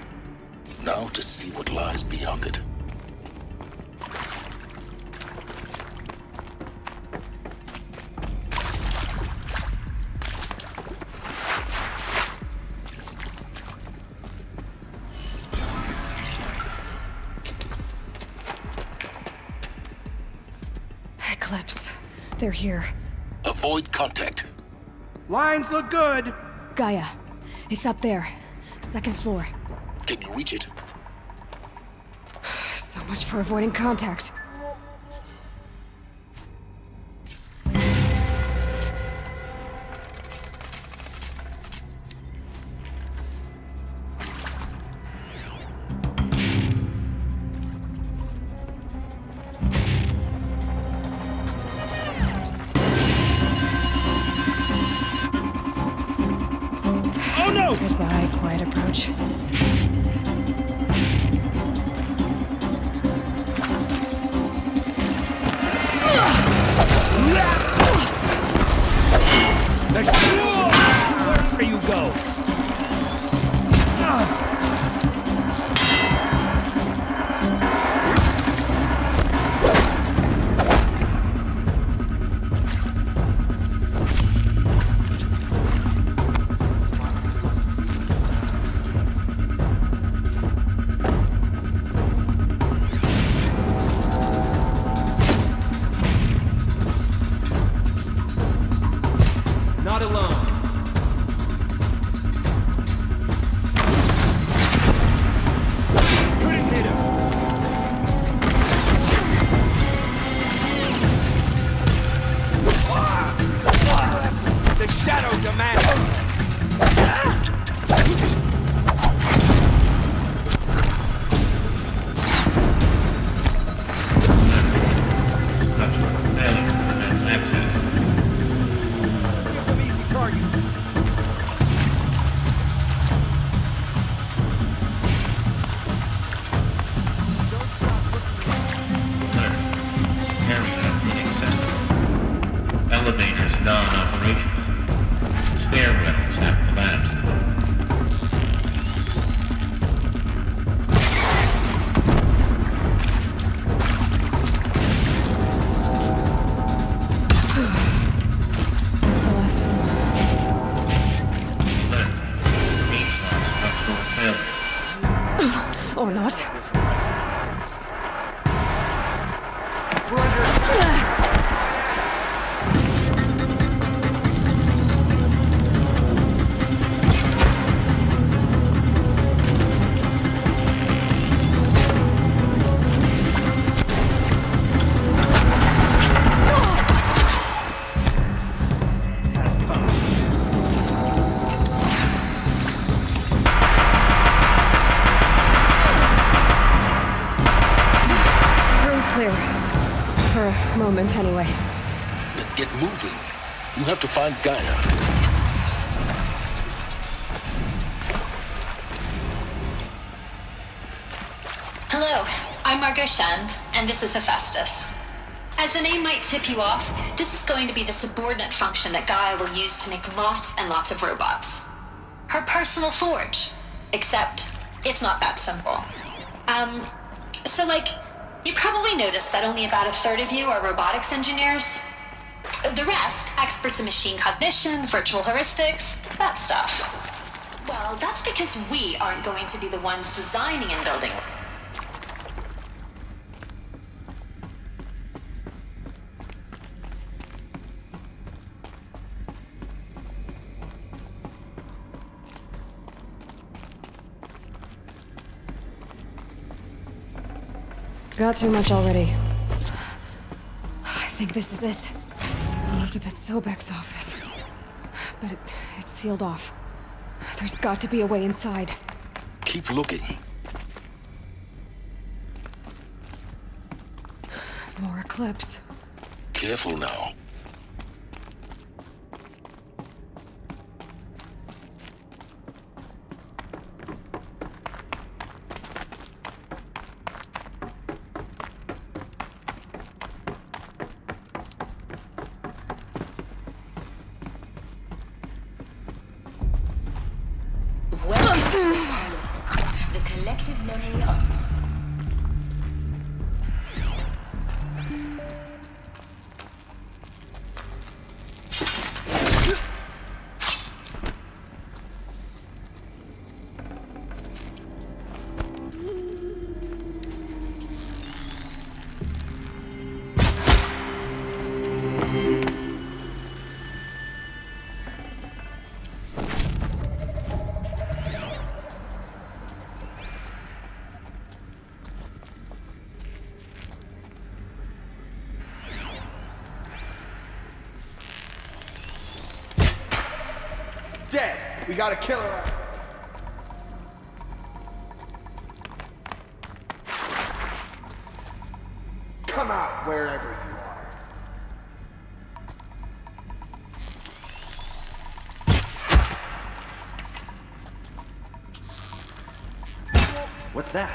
Speaker 8: Now to see what lies beyond it.
Speaker 2: Eclipse. They're here.
Speaker 8: Avoid contact.
Speaker 12: Lines look good.
Speaker 2: Gaia. It's up there. Second floor.
Speaker 8: Can you reach it?
Speaker 2: So much for avoiding contact.
Speaker 12: Oh no!
Speaker 2: Goodbye, quiet approach.
Speaker 18: Wherever you go. Not alone. Couldn't hit him. The shadow demands.
Speaker 17: Failure prevents access. Area inaccessible. Elevators non-operational. Stairwells have collapsed.
Speaker 2: That's the last of them.
Speaker 17: Structural failure.
Speaker 2: Or not. Room's clear. For a moment, anyway.
Speaker 8: Then get moving. You have to find Gaia.
Speaker 3: Hello, I'm Margot Shen, and this is Hephaestus. As the name might tip you off, this is going to be the subordinate function that Gaia will use to make lots and lots of robots. Her personal forge. Except, it's not that simple. So you probably noticed that only about a third of you are robotics engineers. The rest, experts in machine cognition, virtual heuristics, that stuff. Well, that's because we aren't going to be the ones designing and building.
Speaker 2: Got too much already. I think this is it. Elizabeth Sobek's office. But it's sealed off. There's got to be a way inside.
Speaker 8: Keep looking.
Speaker 2: More Eclipse.
Speaker 8: Careful now.
Speaker 3: collective memory of...
Speaker 18: Dead. We got a killer. Come out wherever you are.
Speaker 11: What's that?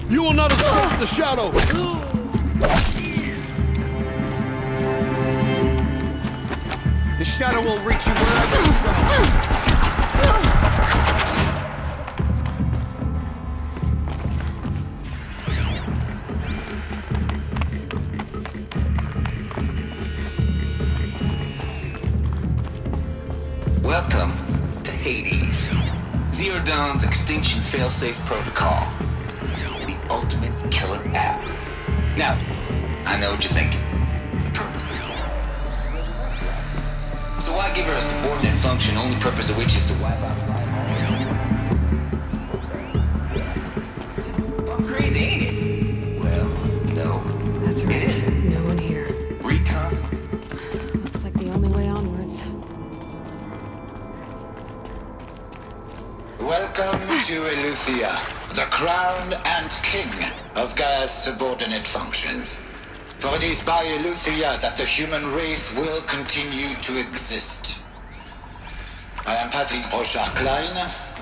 Speaker 12: You will not escape the shadow!
Speaker 18: The shadow will reach you wherever you go.
Speaker 6: Welcome to Hades. Zero Dawn's Extinction Failsafe Protocol. The ultimate killer app. Now, I know what you're thinking. So why give her a subordinate function, only purpose of which is to wipe out crazy, ain't it? Well, no.
Speaker 2: That's right.
Speaker 6: It isn't.
Speaker 2: No one here.
Speaker 6: Recon.
Speaker 2: Looks like the only way onwards.
Speaker 6: Welcome to Eleuthia, the crown and king of Gaia's subordinate functions. For it is by Eleuthia that the human race will continue to exist. I am Patrick Brochard-Klein,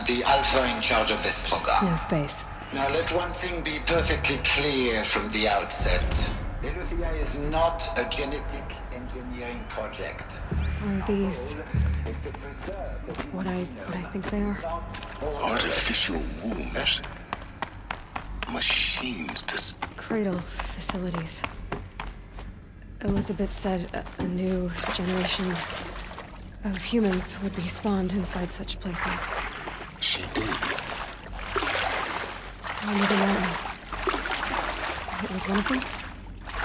Speaker 6: the alpha in charge of this program.
Speaker 2: No space.
Speaker 6: Now let one thing be perfectly clear from the outset. Eleuthia is not a genetic engineering project.
Speaker 2: Are these what I think they are?
Speaker 8: Artificial wombs. Machines to...
Speaker 2: Cradle facilities. Elizabeth said a new generation of humans would be spawned inside such places.
Speaker 8: She did.
Speaker 2: I never know. It was one of them?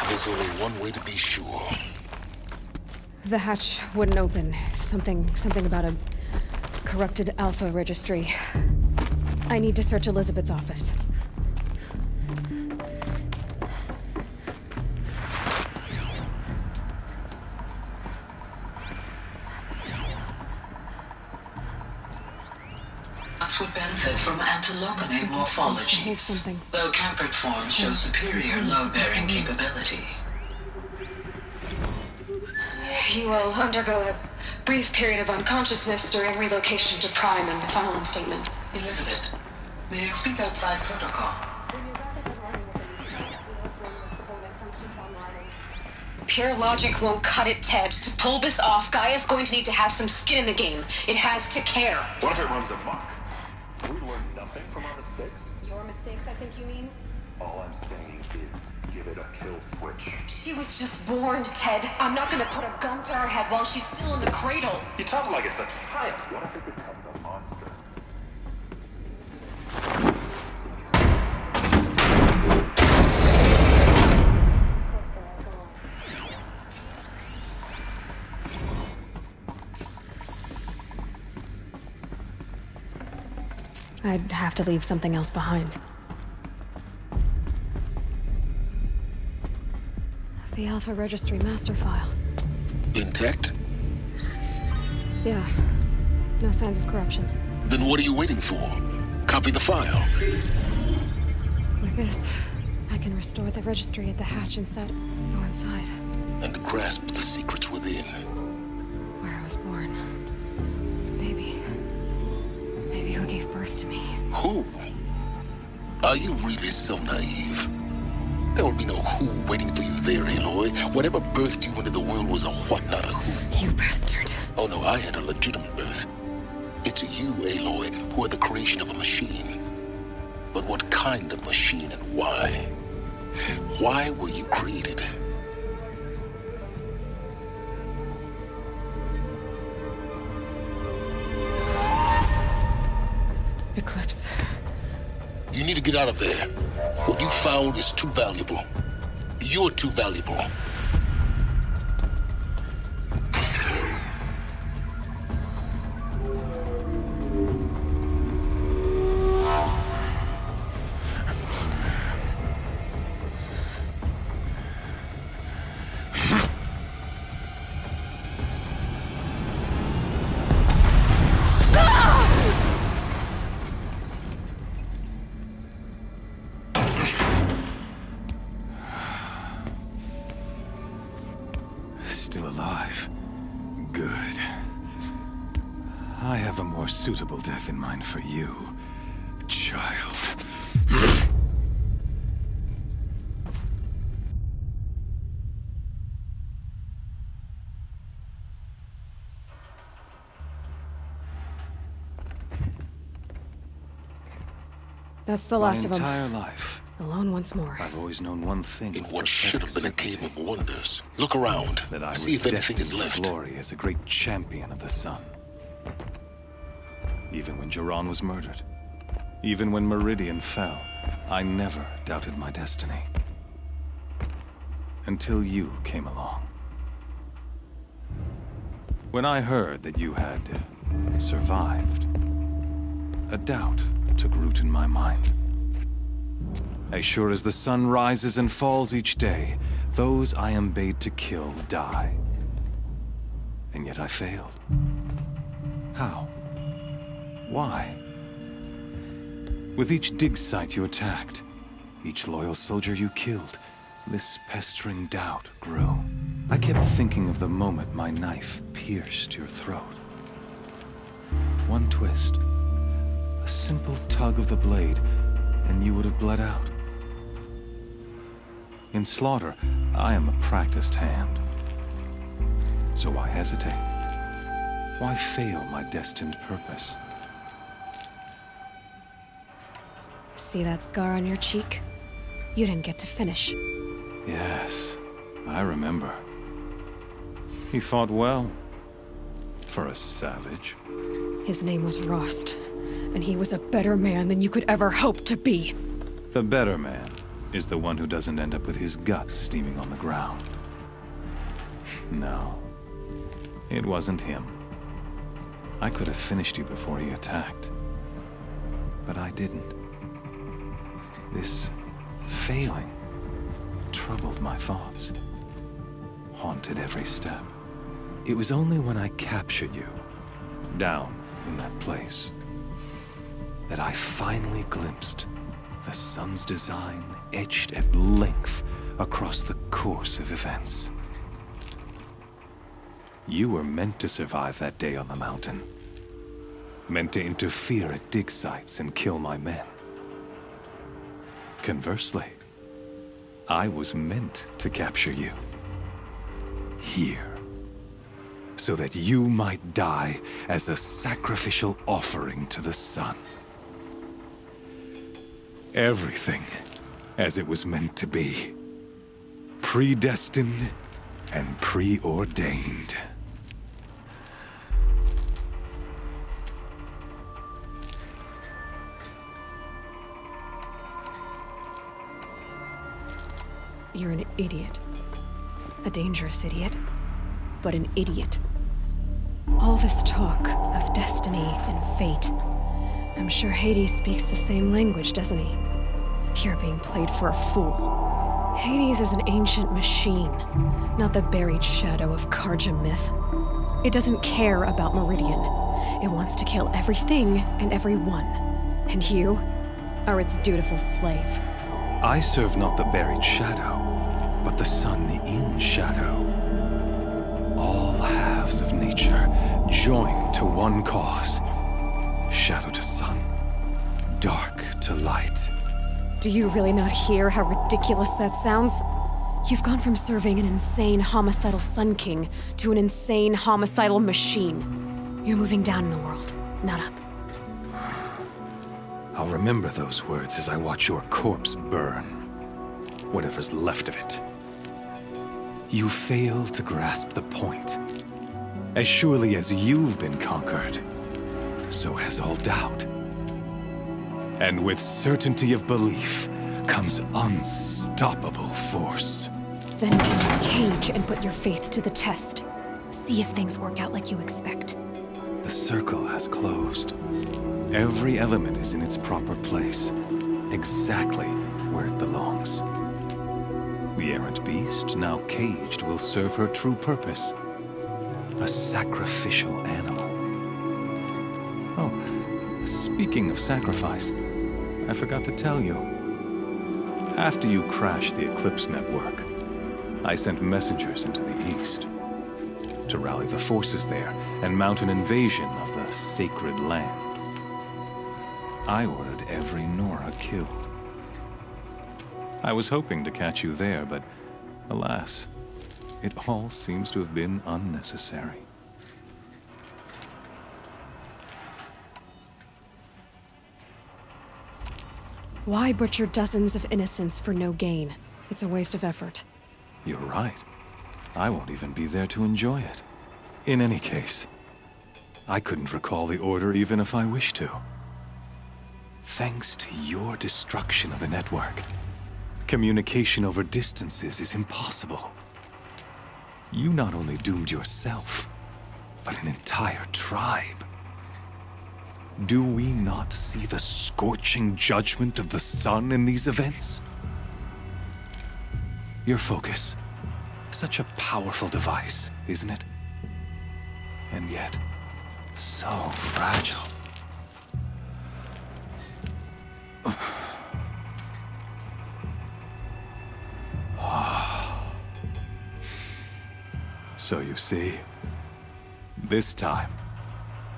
Speaker 8: There's only one way to be sure.
Speaker 2: The hatch wouldn't open. Something about a corrupted Alpha registry. I need to search Elizabeth's office.
Speaker 3: Would benefit from antilogonate morphologies, though Campert forms show superior load-bearing capability. You will undergo a brief period of unconsciousness during relocation to Prime and final instatement. Elizabeth, may I speak outside protocol? Pure logic won't cut it, Ted. To pull this off, Gaia's going to need to have some skin in the game. It has to care.
Speaker 9: What if it runs amok? We learn nothing from our mistakes?
Speaker 2: Your mistakes, I think you mean?
Speaker 9: All I'm saying is, give it a kill switch.
Speaker 3: She was just born, Ted. I'm not gonna put a gun to her head while she's still in the cradle.
Speaker 9: You talk like it's a child. What if it becomes a monster?
Speaker 2: I'd have to leave something else behind. The Alpha Registry master file.
Speaker 8: Intact?
Speaker 2: Yeah. No signs of corruption.
Speaker 8: Then what are you waiting for? Copy the file.
Speaker 2: With this, I can restore the registry at the hatch inside. Go inside.
Speaker 8: And grasp the secrets within.
Speaker 2: Where I was born. Maybe who gave birth to me.
Speaker 8: Who? Are you really so naive? There will be no who waiting for you there, Aloy. Whatever birthed you into the world was a what, not a who.
Speaker 2: You bastard.
Speaker 8: Oh no, I had a legitimate birth. It's you, Aloy, who are the creation of a machine. But what kind of machine and why? Why were you created?
Speaker 2: Eclipse.
Speaker 8: You need to get out of there. What you found is too valuable. You're too valuable.
Speaker 7: Still alive. Good. I have a more suitable death in mind for you, child.
Speaker 2: That's the last of them.
Speaker 7: My entire life,
Speaker 2: Alone once more.
Speaker 7: I've always known one thing.
Speaker 8: In what should have been a cave of wonders. Look around.
Speaker 7: That I
Speaker 8: See
Speaker 7: was
Speaker 8: if anything is
Speaker 7: destined
Speaker 8: left.
Speaker 7: for glory as a great champion of the sun. Even when Jiran was murdered, even when Meridian fell, I never doubted my destiny. Until you came along. When I heard that you had survived, a doubt took root in my mind. As sure as the sun rises and falls each day, those I am bade to kill die. And yet I failed. How? Why? With each dig site you attacked, each loyal soldier you killed, this pestering doubt grew. I kept thinking of the moment my knife pierced your throat. One twist, a simple tug of the blade, and you would have bled out. In slaughter, I am a practiced hand. So why hesitate? Why fail my destined purpose?
Speaker 2: See that scar on your cheek? You didn't get to finish.
Speaker 7: Yes, I remember. He fought well. For a savage.
Speaker 2: His name was Rost, and he was a better man than you could ever hope to be.
Speaker 7: The better man is the one who doesn't end up with his guts steaming on the ground. No, it wasn't him. I could have finished you before he attacked. But I didn't. This failing troubled my thoughts, haunted every step. It was only when I captured you, down in that place, that I finally glimpsed the sun's design etched at length across the course of events. You were meant to survive that day on the mountain. Meant to interfere at dig sites and kill my men. Conversely, I was meant to capture you. Here. So that you might die as a sacrificial offering to the sun. Everything as it was meant to be. Predestined and preordained.
Speaker 2: You're an idiot. A dangerous idiot, but an idiot. All this talk of destiny and fate. I'm sure Hades speaks the same language, doesn't he? You're being played for a fool. Hades is an ancient machine, not the buried shadow of Karja myth. It doesn't care about Meridian. It wants to kill everything and everyone. And you are its dutiful slave.
Speaker 7: I serve not the buried shadow, but the sun in shadow. All halves of nature joined to one cause. Shadow to sun, dark to light,
Speaker 2: Do you really not hear how ridiculous that sounds? You've gone from serving an insane homicidal Sun King to an insane homicidal machine. You're moving down in the world, not up.
Speaker 7: I'll remember those words as I watch your corpse burn. Whatever's left of it. You fail to grasp the point. As surely as you've been conquered, so has all doubt. And with certainty of belief comes unstoppable force.
Speaker 2: Then get this cage and put your faith to the test. See if things work out like you expect.
Speaker 7: The circle has closed. Every element is in its proper place, exactly where it belongs. The errant beast, now caged, will serve her true purpose. A sacrificial animal. Oh, speaking of sacrifice, I forgot to tell you. After you crashed the Eclipse network, I sent messengers into the east to rally the forces there and mount an invasion of the sacred land. I ordered every Nora killed. I was hoping to catch you there, but alas, it all seems to have been unnecessary.
Speaker 2: Why butcher dozens of innocents for no gain? It's a waste of effort.
Speaker 7: You're right. I won't even be there to enjoy it. In any case, I couldn't recall the order even if I wished to. Thanks to your destruction of the network, communication over distances is impossible. You not only doomed yourself, but an entire tribe. Do we not see the scorching judgment of the sun in these events? Your focus, such a powerful device, isn't it? And yet, so fragile. So you see, this time,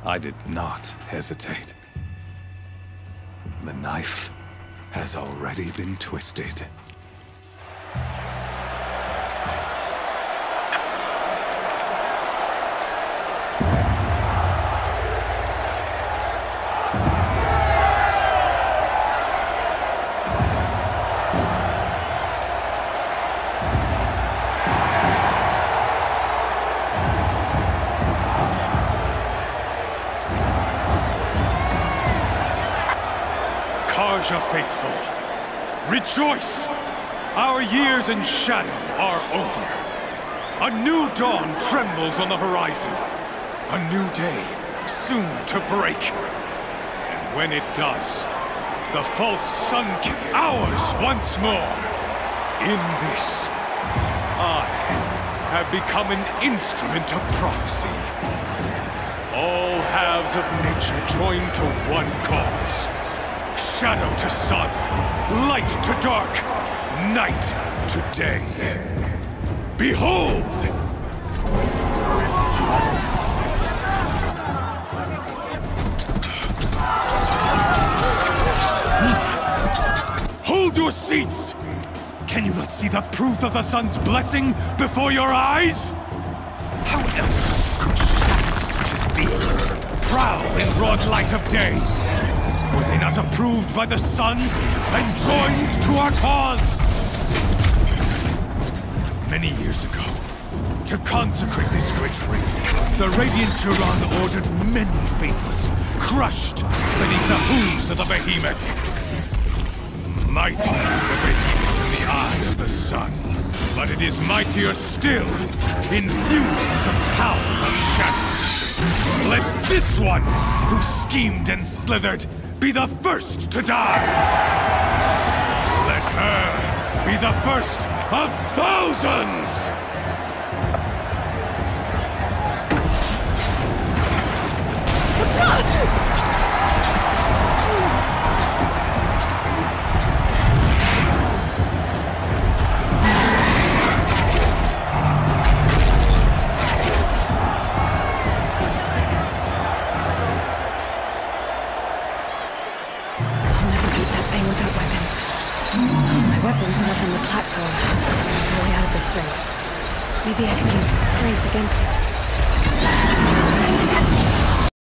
Speaker 7: I did not hesitate. The knife has already been twisted.
Speaker 12: Faithful, rejoice! Our years in shadow are over. A new dawn trembles on the horizon. A new day soon to break. And when it does, the false sun ours once more. In this, I have become an instrument of prophecy. All halves of nature join to one cause. Shadow to sun, light to dark, night to day. Behold! Hold your seats! Can you not see the proof of the sun's blessing before your eyes? How else could shadows such as these prowl in broad light of day? Were they not approved by the sun and joined to our cause? Many years ago, to consecrate this great ring, the Radiant Turan ordered many faithless, crushed beneath the hooves of the behemoth. Mighty is the behemoth in the eye of the sun, but it is mightier still, infused with the power of shadow. Let this one, who schemed and slithered, be the first to die! Let her be the first of thousands!
Speaker 2: weapons are up on the platform. There's no way out of this ring. Maybe I could use its strength against it.